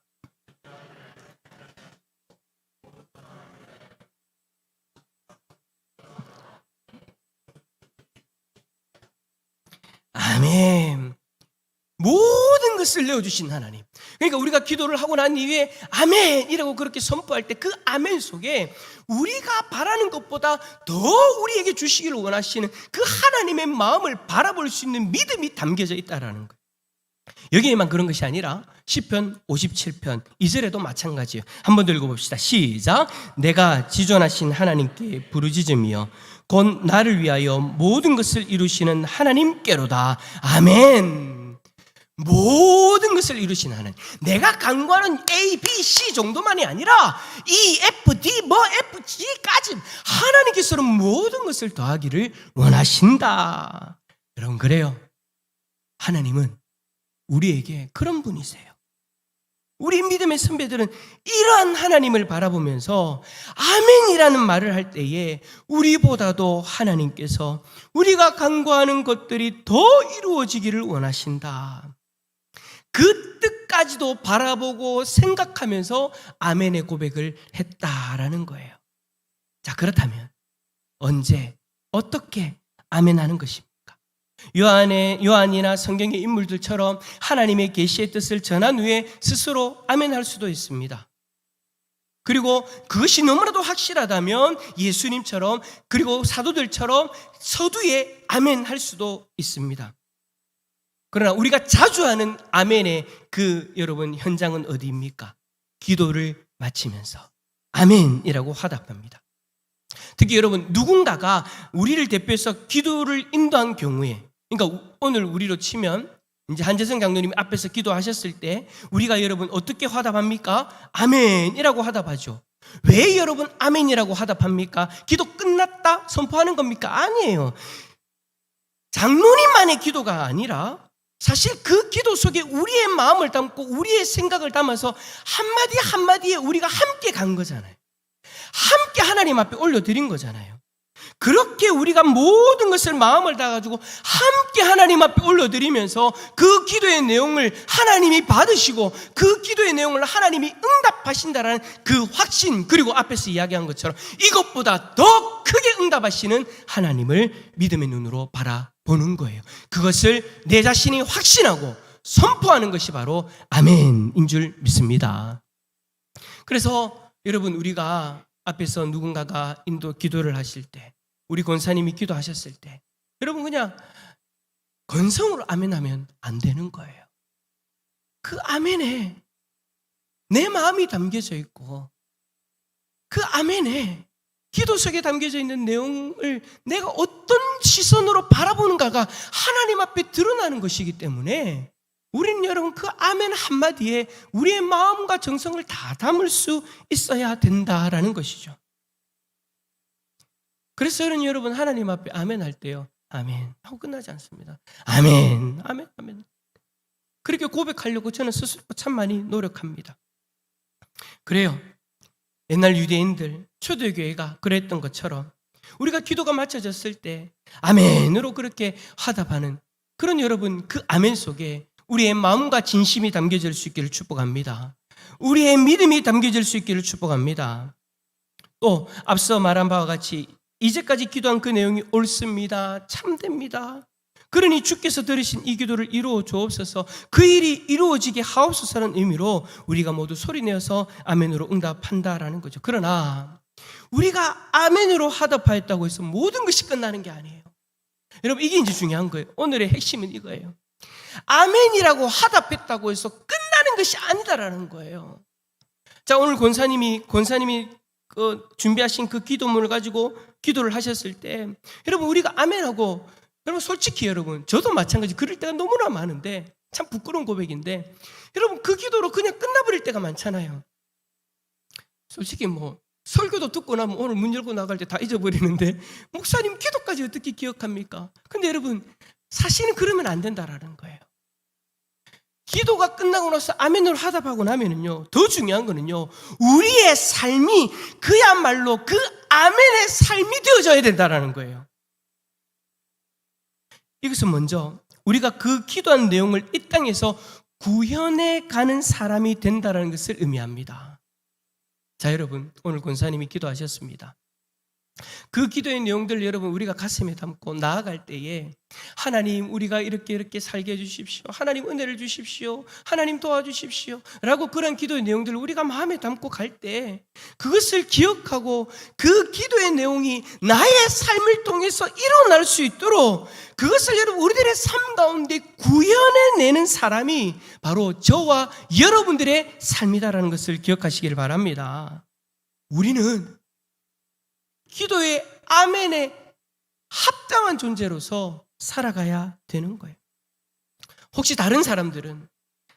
아멘. 모든 것을 내어주신 하나님. 그러니까 우리가 기도를 하고 난 이후에 아멘이라고 그렇게 선포할 때 그 아멘 속에 우리가 바라는 것보다 더 우리에게 주시기를 원하시는 그 하나님의 마음을 바라볼 수 있는 믿음이 담겨져 있다는 거예요. 여기에만 그런 것이 아니라 시편 57편 2절에도 마찬가지예요. 한번 더 읽어봅시다. 시작. 내가 지존하신 하나님께 부르짖으며 곧 나를 위하여 모든 것을 이루시는 하나님께로다. 아멘. 모든 것을 이루신 하나님. 내가 간구하는 A, B, C 정도만이 아니라 E, F, D, 뭐 F, G까지 하나님께서는 모든 것을 더하기를 원하신다. 여러분 그래요. 하나님은 우리에게 그런 분이세요. 우리 믿음의 선배들은 이러한 하나님을 바라보면서 아멘이라는 말을 할 때에 우리보다도 하나님께서 우리가 간구하는 것들이 더 이루어지기를 원하신다. 그 뜻까지도 바라보고 생각하면서 아멘의 고백을 했다라는 거예요. 자, 그렇다면 언제 어떻게 아멘하는 것입니까? 요한이나 성경의 인물들처럼 하나님의 계시의 뜻을 전한 후에 스스로 아멘할 수도 있습니다. 그리고 그것이 너무나도 확실하다면 예수님처럼 그리고 사도들처럼 서두에 아멘할 수도 있습니다. 그러나 우리가 자주 하는 아멘의 여러분 현장은 어디입니까? 기도를 마치면서 아멘이라고 화답합니다. 특히 여러분 누군가가 우리를 대표해서 기도를 인도한 경우에, 그러니까 오늘 우리로 치면 이제 한재성 장로님이 앞에서 기도하셨을 때 우리가 여러분 어떻게 화답합니까? 아멘이라고 화답하죠. 왜 여러분 아멘이라고 화답합니까? 기도 끝났다 선포하는 겁니까? 아니에요. 장로님만의 기도가 아니라 사실 그 기도 속에 우리의 마음을 담고 우리의 생각을 담아서 한마디 한마디에 우리가 함께 간 거잖아요. 함께 하나님 앞에 올려드린 거잖아요. 그렇게 우리가 모든 것을 마음을 다가지고 함께 하나님 앞에 올려드리면서 그 기도의 내용을 하나님이 받으시고 그 기도의 내용을 하나님이 응답하신다라는 그 확신, 그리고 앞에서 이야기한 것처럼 이것보다 더 크게 응답하시는 하나님을 믿음의 눈으로 바라보는 거예요. 그것을 내 자신이 확신하고 선포하는 것이 바로 아멘인 줄 믿습니다. 그래서 여러분 우리가 앞에서 누군가가 기도를 하실 때, 우리 권사님이 기도하셨을 때 여러분 그냥 건성으로 아멘하면 안 되는 거예요. 그 아멘에 내 마음이 담겨져 있고 그 아멘에 기도 속에 담겨져 있는 내용을 내가 어떤 시선으로 바라보는가가 하나님 앞에 드러나는 것이기 때문에 우리는 여러분 그 아멘 한마디에 우리의 마음과 정성을 다 담을 수 있어야 된다라는 것이죠. 그래서 저는 여러분 하나님 앞에 아멘 할 때요, 아멘 하고 끝나지 않습니다. 아멘, 아멘, 아멘. 그렇게 고백하려고 저는 스스로 참 많이 노력합니다. 그래요. 옛날 유대인들, 초대교회가 그랬던 것처럼 우리가 기도가 맞춰졌을 때 아멘으로 그렇게 화답하는 그런 여러분 그 아멘 속에 우리의 마음과 진심이 담겨질 수 있기를 축복합니다. 우리의 믿음이 담겨질 수 있기를 축복합니다. 또 앞서 말한 바와 같이 이제까지 기도한 그 내용이 옳습니다. 참됩니다. 그러니 주께서 들으신 이 기도를 이루어 주옵소서, 그 일이 이루어지게 하옵소서라는 의미로 우리가 모두 소리내어서 아멘으로 응답한다라는 거죠. 그러나 우리가 아멘으로 화답하였다고 해서 모든 것이 끝나는 게 아니에요. 여러분 이게 이제 중요한 거예요. 오늘의 핵심은 이거예요. 아멘이라고 화답했다고 해서 끝나는 것이 아니다라는 거예요. 자, 오늘 권사님이 준비하신 그 기도문을 가지고 기도를 하셨을 때 여러분 우리가 아멘하고, 여러분 솔직히 여러분 저도 마찬가지 그럴 때가 너무나 많은데 참 부끄러운 고백인데 여러분 그 기도로 그냥 끝나버릴 때가 많잖아요. 솔직히 설교도 듣고 나면 오늘 문 열고 나갈 때 다 잊어버리는데 목사님 기도까지 어떻게 기억합니까? 근데 여러분 사실은 그러면 안 된다라는 거예요. 기도가 끝나고 나서 아멘으로 화답하고 나면은요, 더 중요한 거는요, 우리의 삶이 그야말로 그 아멘의 삶이 되어져야 된다라는 거예요. 이것은 먼저 우리가 그 기도한 내용을 이 땅에서 구현해 가는 사람이 된다는 것을 의미합니다. 자, 여러분 오늘 권사님이 기도하셨습니다. 그 기도의 내용들 여러분 우리가 가슴에 담고 나아갈 때에 하나님 우리가 이렇게 살게 해주십시오, 하나님 은혜를 주십시오, 하나님 도와주십시오 라고 그런 기도의 내용들을 우리가 마음에 담고 갈 때 그것을 기억하고 그 기도의 내용이 나의 삶을 통해서 일어날 수 있도록 그것을 여러분 우리들의 삶 가운데 구현해내는 사람이 바로 저와 여러분들의 삶이다라는 것을 기억하시길 바랍니다. 우리는 기도의 아멘에 합당한 존재로서 살아가야 되는 거예요. 혹시 다른 사람들은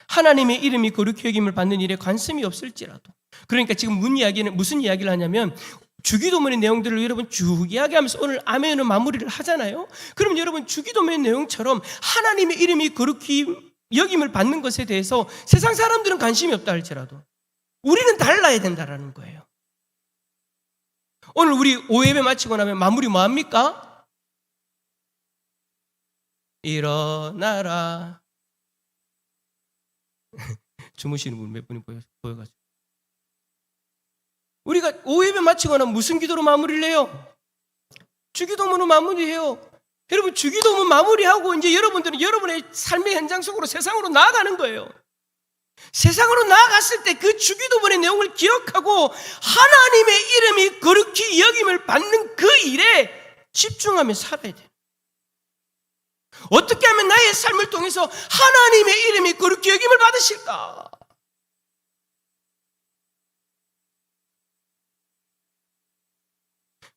하나님의 이름이 거룩히 여김을 받는 일에 관심이 없을지라도, 그러니까 지금 무슨 이야기를 하냐면 주기도문의 내용들을 여러분 쭉 이야기하면서 오늘 아멘으로 마무리를 하잖아요. 그럼 여러분 주기도문의 내용처럼 하나님의 이름이 거룩히 여김을 받는 것에 대해서 세상 사람들은 관심이 없다 할지라도 우리는 달라야 된다라는 거예요. 오늘 우리 5예배 마치고 나면 마무리 뭐 합니까? 일어나라. 주무시는 분 몇 분이 보여가지고. 우리가 5예배 마치고 나면 무슨 기도로 마무리를 해요? 주기도문으로 마무리해요. 여러분, 주기도문 마무리하고 이제 여러분들은 여러분의 삶의 현장 속으로 세상으로 나아가는 거예요. 세상으로 나아갔을 때 그 주기도문의 내용을 기억하고 하나님의 이름이 거룩히 여김을 받는 그 일에 집중하며 살아야 돼요. 어떻게 하면 나의 삶을 통해서 하나님의 이름이 거룩히 여김을 받으실까?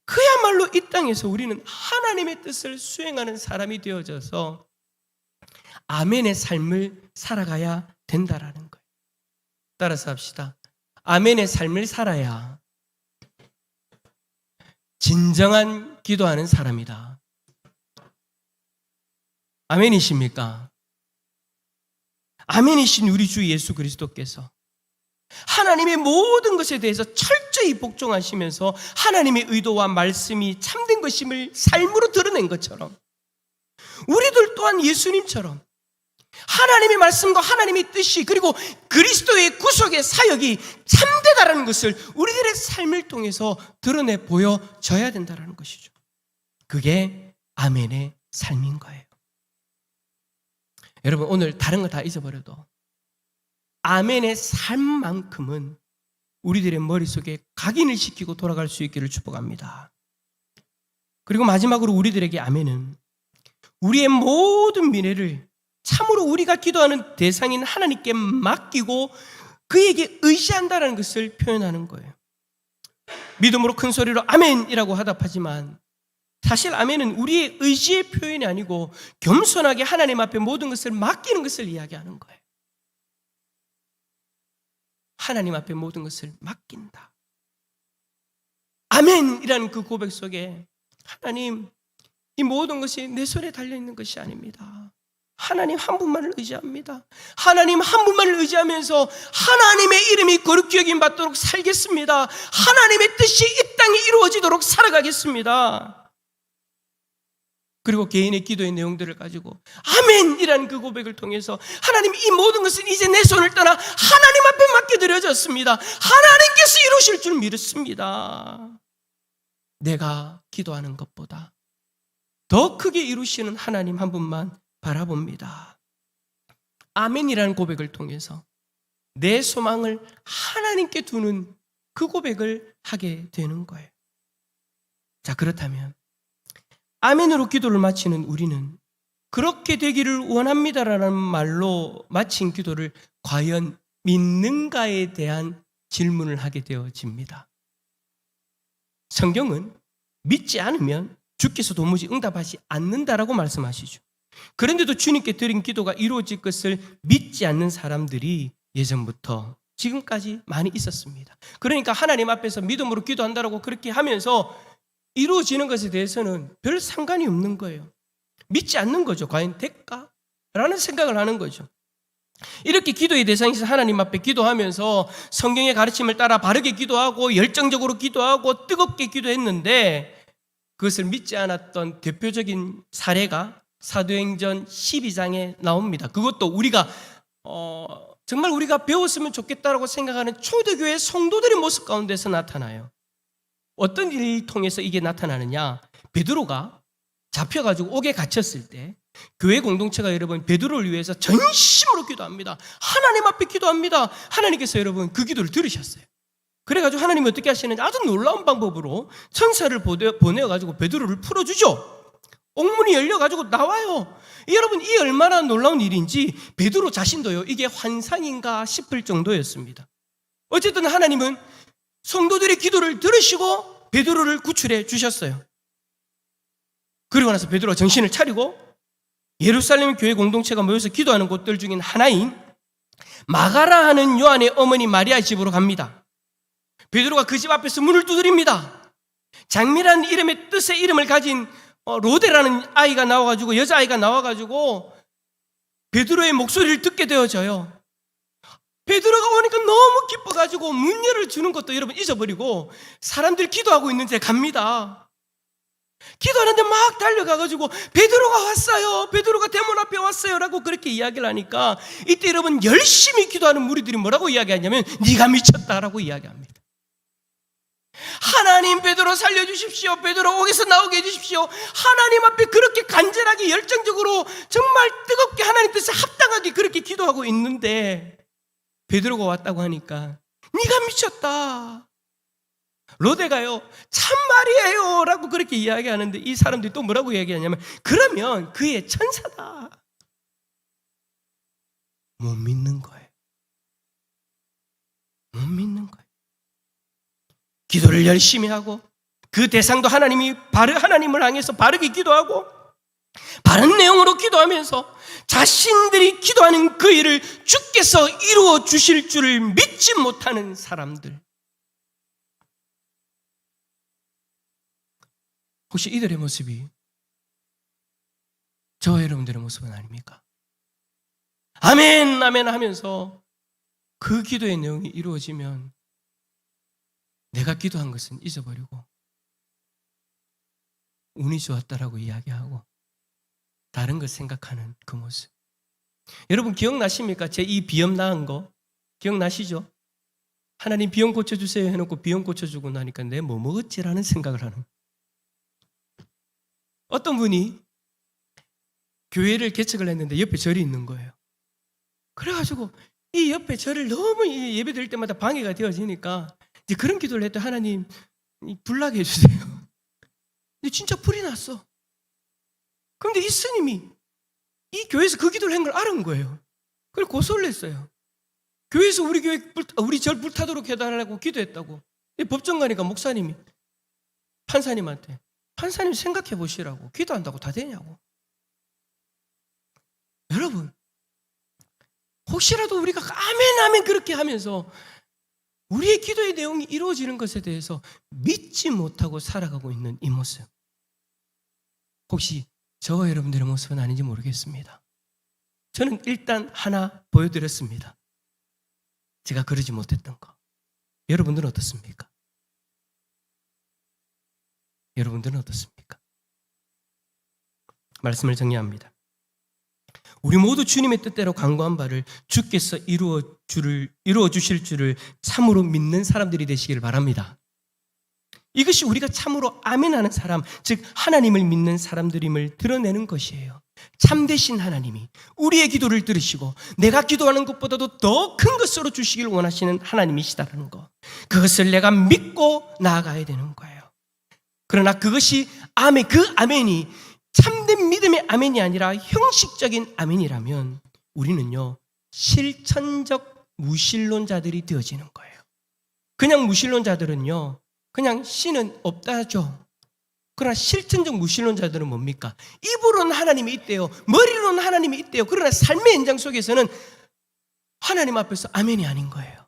그야말로 이 땅에서 우리는 하나님의 뜻을 수행하는 사람이 되어져서 아멘의 삶을 살아가야 된다라는 거예요. 따라서 합시다. 아멘의 삶을 살아야 진정한 기도하는 사람이다. 아멘이십니까? 아멘이신 우리 주 예수 그리스도께서 하나님의 모든 것에 대해서 철저히 복종하시면서 하나님의 의도와 말씀이 참된 것임을 삶으로 드러낸 것처럼 우리들 또한 예수님처럼 하나님의 말씀과 하나님의 뜻이 그리고 그리스도의 구속의 사역이 참되다라는 것을 우리들의 삶을 통해서 드러내 보여져야 된다는 것이죠. 그게 아멘의 삶인 거예요. 여러분, 오늘 다른 거 다 잊어버려도 아멘의 삶만큼은 우리들의 머릿속에 각인을 시키고 돌아갈 수 있기를 축복합니다. 그리고 마지막으로 우리들에게 아멘은 우리의 모든 미래를 참으로 우리가 기도하는 대상인 하나님께 맡기고 그에게 의지한다는 것을 표현하는 거예요. 믿음으로 큰 소리로 아멘이라고 하답하지만 사실 아멘은 우리의 의지의 표현이 아니고 겸손하게 하나님 앞에 모든 것을 맡기는 것을 이야기하는 거예요. 하나님 앞에 모든 것을 맡긴다. 아멘이라는 그 고백 속에 하나님, 이 모든 것이 내 손에 달려있는 것이 아닙니다. 하나님 한 분만을 의지합니다. 하나님 한 분만을 의지하면서 하나님의 이름이 거룩히 여김 받도록 살겠습니다. 하나님의 뜻이 이 땅에 이루어지도록 살아가겠습니다. 그리고 개인의 기도의 내용들을 가지고 아멘이라는 그 고백을 통해서 하나님, 이 모든 것은 이제 내 손을 떠나 하나님 앞에 맡겨드려졌습니다. 하나님께서 이루실 줄 믿습니다. 내가 기도하는 것보다 더 크게 이루시는 하나님 한 분만 바라봅니다. 아멘이라는 고백을 통해서 내 소망을 하나님께 두는 그 고백을 하게 되는 거예요. 자, 그렇다면 아멘으로 기도를 마치는 우리는 그렇게 되기를 원합니다라는 말로 마친 기도를 과연 믿는가에 대한 질문을 하게 되어집니다. 성경은 믿지 않으면 주께서 도무지 응답하지 않는다라고 말씀하시죠. 그런데도 주님께 드린 기도가 이루어질 것을 믿지 않는 사람들이 예전부터 지금까지 많이 있었습니다. 그러니까 하나님 앞에서 믿음으로 기도한다라고 그렇게 하면서 이루어지는 것에 대해서는 별 상관이 없는 거예요. 믿지 않는 거죠. 과연 될까? 라는 생각을 하는 거죠. 이렇게 기도의 대상에서 하나님 앞에 기도하면서 성경의 가르침을 따라 바르게 기도하고 열정적으로 기도하고 뜨겁게 기도했는데 그것을 믿지 않았던 대표적인 사례가 사도행전 12장에 나옵니다. 그것도 우리가 정말 우리가 배웠으면 좋겠다라고 생각하는 초대교회 성도들의 모습 가운데서 나타나요. 어떤 일을 통해서 이게 나타나느냐? 베드로가 잡혀가지고 옥에 갇혔을 때 교회 공동체가 여러분 베드로를 위해서 전심으로 기도합니다. 하나님 앞에 기도합니다. 하나님께서 여러분 그 기도를 들으셨어요. 그래가지고 하나님이 어떻게 하시는지 아주 놀라운 방법으로 천사를 보내어가지고 베드로를 풀어주죠. 옥문이 열려가지고 나와요. 여러분, 이 얼마나 놀라운 일인지 베드로 자신도요, 이게 환상인가 싶을 정도였습니다. 어쨌든 하나님은 성도들의 기도를 들으시고 베드로를 구출해 주셨어요. 그리고 나서 베드로가 정신을 차리고 예루살렘 교회 공동체가 모여서 기도하는 곳들 중인 하나인 마가라 하는 요한의 어머니 마리아의 집으로 갑니다. 베드로가 그 집 앞에서 문을 두드립니다. 장미라는 이름의 뜻의 이름을 가진 로데라는 아이가 나와가지고, 여자아이가 나와가지고 베드로의 목소리를 듣게 되어져요. 베드로가 오니까 너무 기뻐가지고 문 열어주는 것도 여러분 잊어버리고 사람들이 기도하고 있는 데 갑니다. 기도하는데 막 달려가가지고 베드로가 왔어요, 베드로가 대문 앞에 왔어요 라고 그렇게 이야기를 하니까 이때 여러분 열심히 기도하는 무리들이 뭐라고 이야기하냐면 네가 미쳤다라고 이야기합니다. 하나님, 베드로 살려주십시오. 베드로 거기서 나오게 해주십시오. 하나님 앞에 그렇게 간절하게 열정적으로 정말 뜨겁게 하나님 뜻에 합당하게 그렇게 기도하고 있는데 베드로가 왔다고 하니까 네가 미쳤다. 로데가요, 참말이에요 라고 그렇게 이야기하는데 이 사람들이 또 뭐라고 이야기하냐면 그러면 그의 천사다. 못 믿는 거예요. 못 믿는 거예요. 기도를 열심히 하고 그 대상도 하나님을 향해서 바르게 기도하고 바른 내용으로 기도하면서 자신들이 기도하는 그 일을 주께서 이루어 주실 줄을 믿지 못하는 사람들. 혹시 이들의 모습이 저와 여러분들의 모습은 아닙니까? 아멘 아멘 하면서 그 기도의 내용이 이루어지면 내가 기도한 것은 잊어버리고 운이 좋았다라고 이야기하고 다른 것 생각하는 그 모습. 여러분 기억나십니까? 제 이 비염 나은 거 기억나시죠? 하나님 비염 고쳐주세요 해놓고 비염 고쳐주고 나니까 내 뭐 먹었지라는 생각을 하는. 어떤 분이 교회를 개척을 했는데 옆에 절이 있는 거예요. 그래가지고 이 옆에 절을 너무 예배 드릴 때마다 방해가 되어지니까 이제 그런 기도를 했더니 하나님 불나게 해주세요. 근데 진짜 불이 났어. 그런데 이 스님이 이 교회에서 그 기도를 한 걸 알은 거예요. 그래서 고소를 했어요. 교회에서 우리 절 불타도록 해달라고 기도했다고. 법정 가니까 목사님이 판사님한테 판사님 생각해 보시라고. 기도한다고 다 되냐고. 여러분 혹시라도 우리가 아멘 아멘 그렇게 하면서 우리의 기도의 내용이 이루어지는 것에 대해서 믿지 못하고 살아가고 있는 이 모습, 혹시 저와 여러분들의 모습은 아닌지 모르겠습니다. 저는 일단 하나 보여드렸습니다. 제가 그러지 못했던 거. 여러분들은 어떻습니까? 여러분들은 어떻습니까? 말씀을 정리합니다. 우리 모두 주님의 뜻대로 간구한 바를 주께서 이루어 주실 줄을 참으로 믿는 사람들이 되시길 바랍니다. 이것이 우리가 참으로 아멘하는 사람, 즉 하나님을 믿는 사람들임을 드러내는 것이에요. 참되신 하나님이 우리의 기도를 들으시고 내가 기도하는 것보다도 더 큰 것으로 주시길 원하시는 하나님이시다는 것, 그것을 내가 믿고 나아가야 되는 거예요. 그러나 그것이 그 아멘이 참된 믿음의 아멘이 아니라 형식적인 아멘이라면 우리는요 실천적 무신론자들이 되어지는 거예요. 그냥 무신론자들은요 그냥 신은 없다죠. 그러나 실천적 무신론자들은 뭡니까? 입으로는 하나님이 있대요, 머리로는 하나님이 있대요. 그러나 삶의 현장 속에서는 하나님 앞에서 아멘이 아닌 거예요.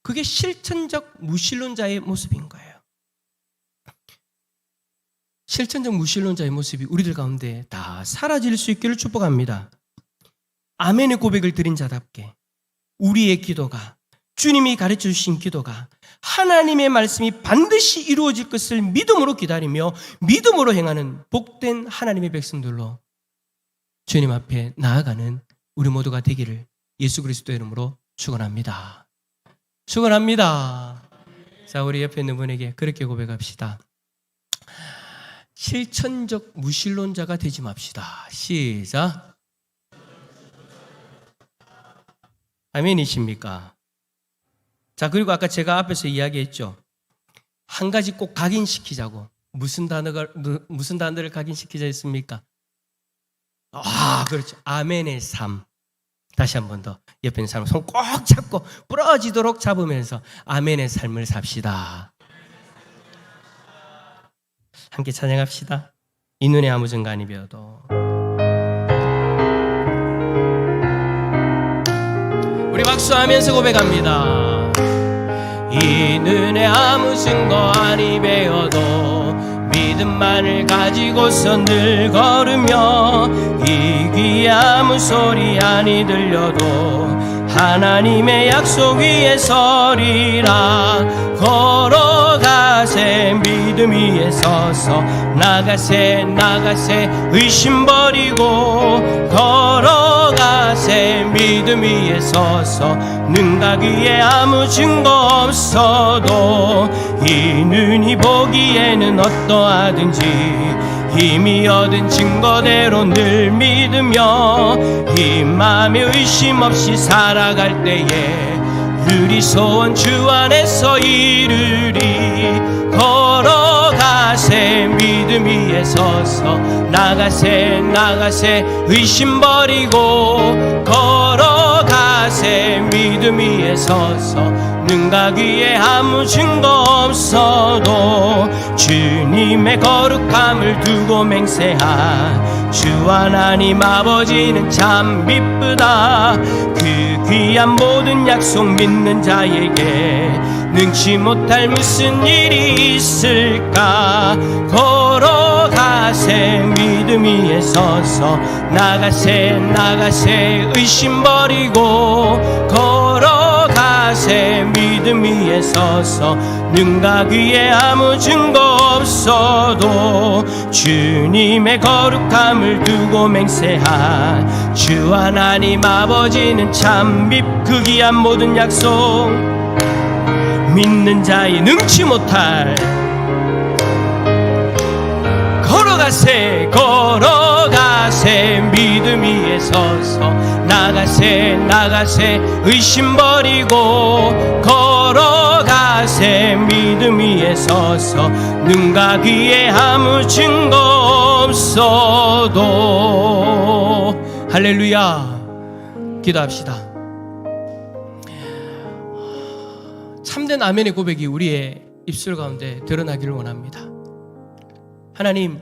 그게 실천적 무신론자의 모습인 거예요. 실천적 무신론자의 모습이 우리들 가운데 다 사라질 수 있기를 축복합니다. 아멘의 고백을 드린 자답게 우리의 기도가, 주님이 가르쳐 주신 기도가 하나님의 말씀이 반드시 이루어질 것을 믿음으로 기다리며 믿음으로 행하는 복된 하나님의 백성들로 주님 앞에 나아가는 우리 모두가 되기를 예수 그리스도의 이름으로 축원합니다. 축원합니다. 자, 우리 옆에 있는 분에게 그렇게 고백합시다. 실천적 무신론자가 되지 맙시다. 시작. 아멘이십니까? 자, 그리고 아까 제가 앞에서 이야기했죠. 한 가지 꼭 각인시키자고. 무슨 단어를 각인시키자 했습니까? 그렇죠. 아멘의 삶. 다시 한 번 더 옆에 있는 사람 손 꼭 잡고 부러지도록 잡으면서 아멘의 삶을 삽시다. 함께 찬양합시다. 이 눈에 아무 증간이 비어도. 우리 박수하면서 고백합니다. 이 눈에 아무 증거 아니 배어도 믿음만을 가지고서 늘 걸으며 이 귀에 아무 소리 아니 들려도 하나님의 약속 위에 서리라. 걸어가세 믿음 위에 서서 나가세 나가세 의심 버리고 걸어가세 믿음 위에 서서 능각 위에 아무 증거 없어도 이 눈이 보기에는 어떠하든지 이미 얻은 증거대로 늘 믿으며 이 맘에 의심 없이 살아갈 때에 우리 소원 주 안에서 이루리. 걸어가세 믿음 위에 서서 나가세 나가세 의심 버리고 걸어가세 믿음 위에 서서 능각 위에 아무 증거 없어도 주님의 거룩함을 두고 맹세한 주 하나님 아버지는 참 미쁘다. 그 귀한 모든 약속 믿는 자에게 능치 못할 무슨 일이 있을까. 걸어가세 믿음 위에 서서 나가세 나가세 의심 버리고 걸어가세 믿음 위에 서서 능각 위에 아무 증거 없어도 주님의 거룩함을 두고 맹세한 주 하나님 아버지는 참 그 귀한 모든 약속 믿는 자의 능치 못할 걸어가세 걸어가세 믿음 위에 서서 나가세 나가세 의심 버리고 걸어가세 믿음 위에 서서 능각 위에 아무 증거 없어도. 할렐루야. 기도합시다. 참된 아멘의 고백이 우리의 입술 가운데 드러나기를 원합니다. 하나님,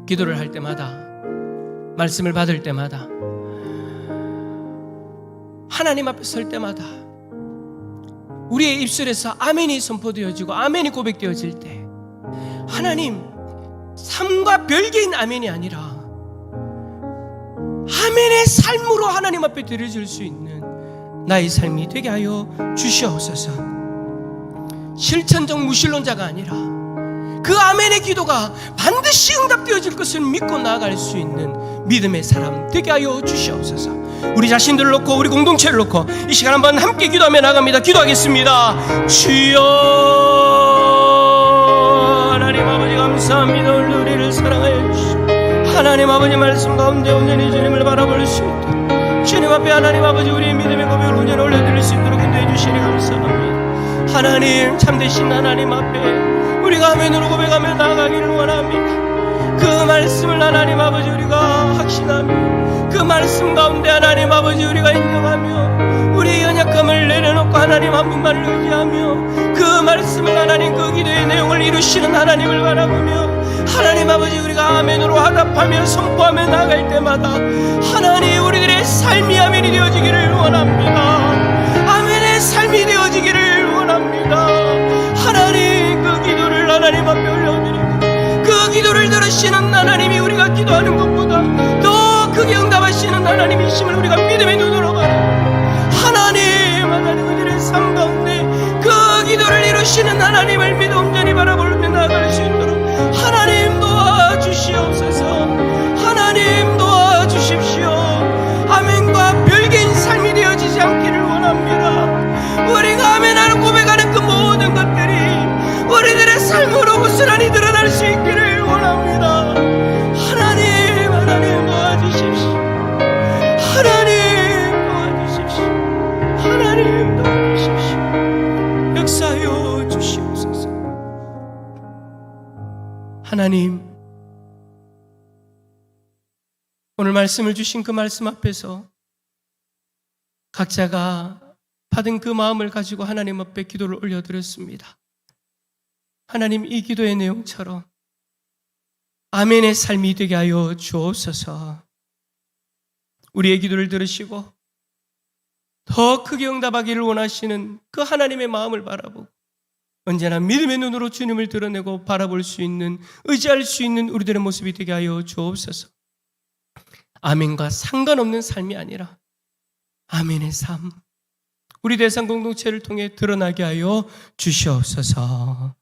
기도를 할 때마다 말씀을 받을 때마다 하나님 앞에 설 때마다 우리의 입술에서 아멘이 선포되어지고 아멘이 고백되어질 때 하나님, 삶과 별개인 아멘이 아니라 아멘의 삶으로 하나님 앞에 드려질 수 있는 나의 삶이 되게 하여 주시옵소서. 실천적 무신론자가 아니라 그 아멘의 기도가 반드시 응답되어질 것을 믿고 나아갈 수 있는 믿음의 사람 되게 하여 주시옵소서. 우리 자신들을 놓고 우리 공동체를 놓고 이 시간 한번 함께 기도하며 나갑니다. 기도하겠습니다. 주여, 하나님 아버지 감사합니다. 오늘 우리를 사랑하여 주시고 하나님 아버지 말씀 가운데 온전히 주님을 바라볼 수 있도록 주님 앞에 하나님 아버지 우리의 믿음의 고백을 온전히 올려드릴 수 있도록 인도해 주시니 감사합니다. 하나님, 참되신 하나님 앞에 우리가 아멘으로 고백하며 나아가기를 원합니다. 그 말씀을 하나님 아버지 우리가 확신하며 그 말씀 가운데 하나님 아버지 우리가 인정하며 우리의 연약함을 내려놓고 하나님 한 분만을 의지하며 그 말씀을 하나님 그 기도의 내용을 이루시는 하나님을 바라보며 하나님 아버지 우리가 아멘으로 화답하며 선포하며 나아갈 때마다 하나님 우리들의 삶이 아멘이 되어지기를 원합니다. 아멘의 삶이 되어지기를 원합니다. 하나님, 그 기도를 하나님 앞에 올려드리고 그 기도를 들으시는 하나님이 우리가 기도하는 것보다 더 크게 응답하시는 하나님이심을 우리가 믿음의 눈으로 바라보고 하나님 우리의 삶 가운데 그 기도를 이루시는 하나님을 믿어 온전히 바라보며 나아갈 수 있도록 하나님 도와주시옵소서. 하나님 도와주십시오. 아멘과 별개인 삶이 되어지지 않기를 원합니다. 우리가 아멘하는 고백하는 그 모든 것들이 우리들의 삶으로 고스란히 드러날 수 있기를 원합니다. 하나님 도와주십시오. 하나님 도와주십시오. 하나님 도와주십시오. 역사하여 주시옵소서. 하나님, 오늘 말씀을 주신 그 말씀 앞에서 각자가 받은 그 마음을 가지고 하나님 앞에 기도를 올려드렸습니다. 하나님, 이 기도의 내용처럼 아멘의 삶이 되게 하여 주옵소서. 우리의 기도를 들으시고 더 크게 응답하기를 원하시는 그 하나님의 마음을 바라보고 언제나 믿음의 눈으로 주님을 드러내고 바라볼 수 있는, 의지할 수 있는 우리들의 모습이 되게 하여 주옵소서. 아멘과 상관없는 삶이 아니라 아멘의 삶, 우리 대상 공동체를 통해 드러나게 하여 주시옵소서.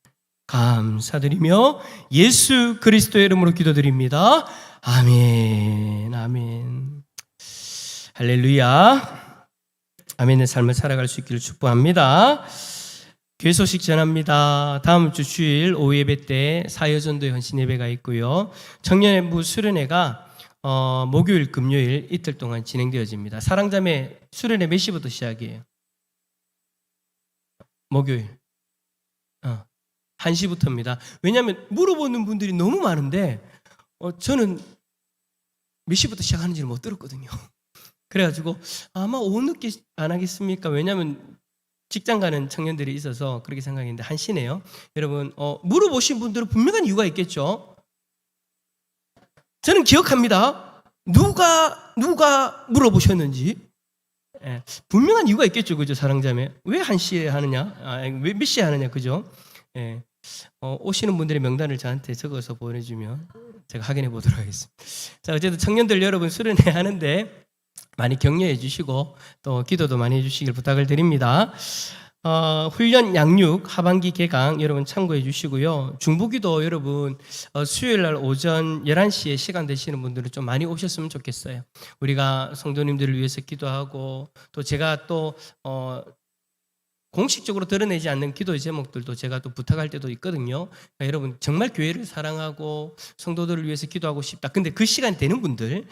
감사드리며 예수 그리스도의 이름으로 기도드립니다. 아멘. 아멘. 할렐루야. 아멘의 삶을 살아갈 수 있기를 축복합니다. 교회 소식 전합니다. 다음 주 주일 오후 예배 때 사여전도 헌신 예배가 있고요. 청년회부 수련회가 목요일, 금요일 이틀 동안 진행되어집니다. 사랑자매 수련회 몇 시부터 시작이에요? 목요일 1시부터입니다. 왜냐하면 물어보는 분들이 너무 많은데 저는 몇 시부터 시작하는지를 못 들었거든요. 그래가지고 아마 오후 늦게 안 하겠습니까? 왜냐하면 직장 가는 청년들이 있어서 그렇게 생각했는데 1시네요. 여러분 물어보신 분들은 분명한 이유가 있겠죠. 저는 기억합니다. 누가 물어보셨는지. 예, 분명한 이유가 있겠죠, 그죠, 사랑자매? 왜 1시에 하느냐? 왜 몇 시에 하느냐, 그죠? 예, 오시는 분들의 명단을 저한테 적어서 보내주면 제가 확인해 보도록 하겠습니다. 자, 어쨌든 청년들 여러분 수련회 하는데 많이 격려해 주시고 또 기도도 많이 해주시길 부탁을 드립니다. 훈련 양육 하반기 개강 여러분 참고해 주시고요. 중보기도 여러분 수요일 날 오전 11시에 시간 되시는 분들은 좀 많이 오셨으면 좋겠어요. 우리가 성도님들을 위해서 기도하고 또 제가 또 공식적으로 드러내지 않는 기도의 제목들도 제가 또 부탁할 때도 있거든요. 그러니까 여러분 정말 교회를 사랑하고 성도들을 위해서 기도하고 싶다. 근데 그 시간 되는 분들은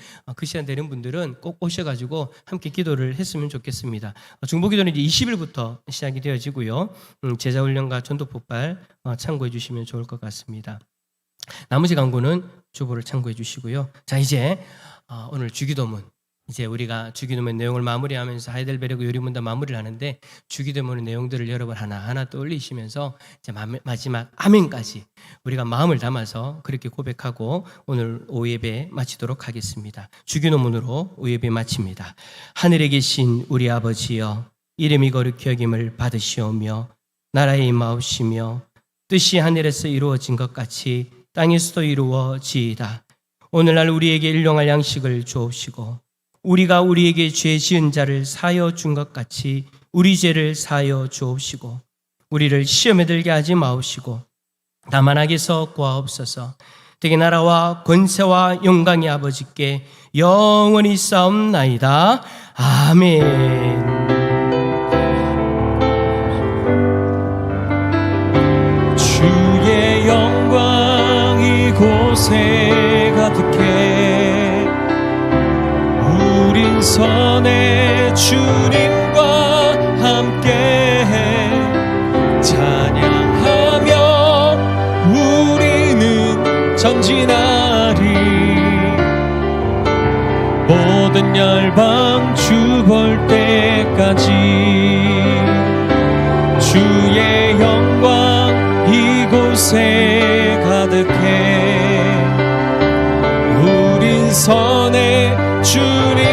꼭 오셔가지고 함께 기도를 했으면 좋겠습니다. 중보기도는 이제 20일부터 시작이 되어지고요. 제자훈련과 전도폭발 참고해 주시면 좋을 것 같습니다. 나머지 광고는 주보를 참고해 주시고요. 자, 이제 오늘 주기도문. 이제 우리가 주기도문 내용을 마무리하면서 하이델베르크 요리문답 마무리를 하는데 주기도문의 내용들을 여러분 하나하나 떠올리시면서 이제 마지막 아멘까지 우리가 마음을 담아서 그렇게 고백하고 오늘 오후 예배 마치도록 하겠습니다. 주기도문으로 오후 예배 마칩니다. 하늘에 계신 우리 아버지여, 이름이 거룩히 여김을 받으시오며 나라의 임하옵시며 뜻이 하늘에서 이루어진 것 같이 땅에서도 이루어지이다. 오늘날 우리에게 일용할 양식을 주옵시고 우리가 우리에게 죄 지은 자를 사하여 준 것 같이 우리 죄를 사하여 주옵시고 우리를 시험에 들게 하지 마옵시고 다만 악에서 구하옵소서. 되게 나라와 권세와 영광이 아버지께 영원히 싸움나이다. 아멘. 주의 영광 이곳에 가득해 우린 선의 주님과 함께해 찬양하며 우리는 전진하리. 모든 열방 주 볼 때까지 주의 영광 이곳에 가득해 우린 선의 주님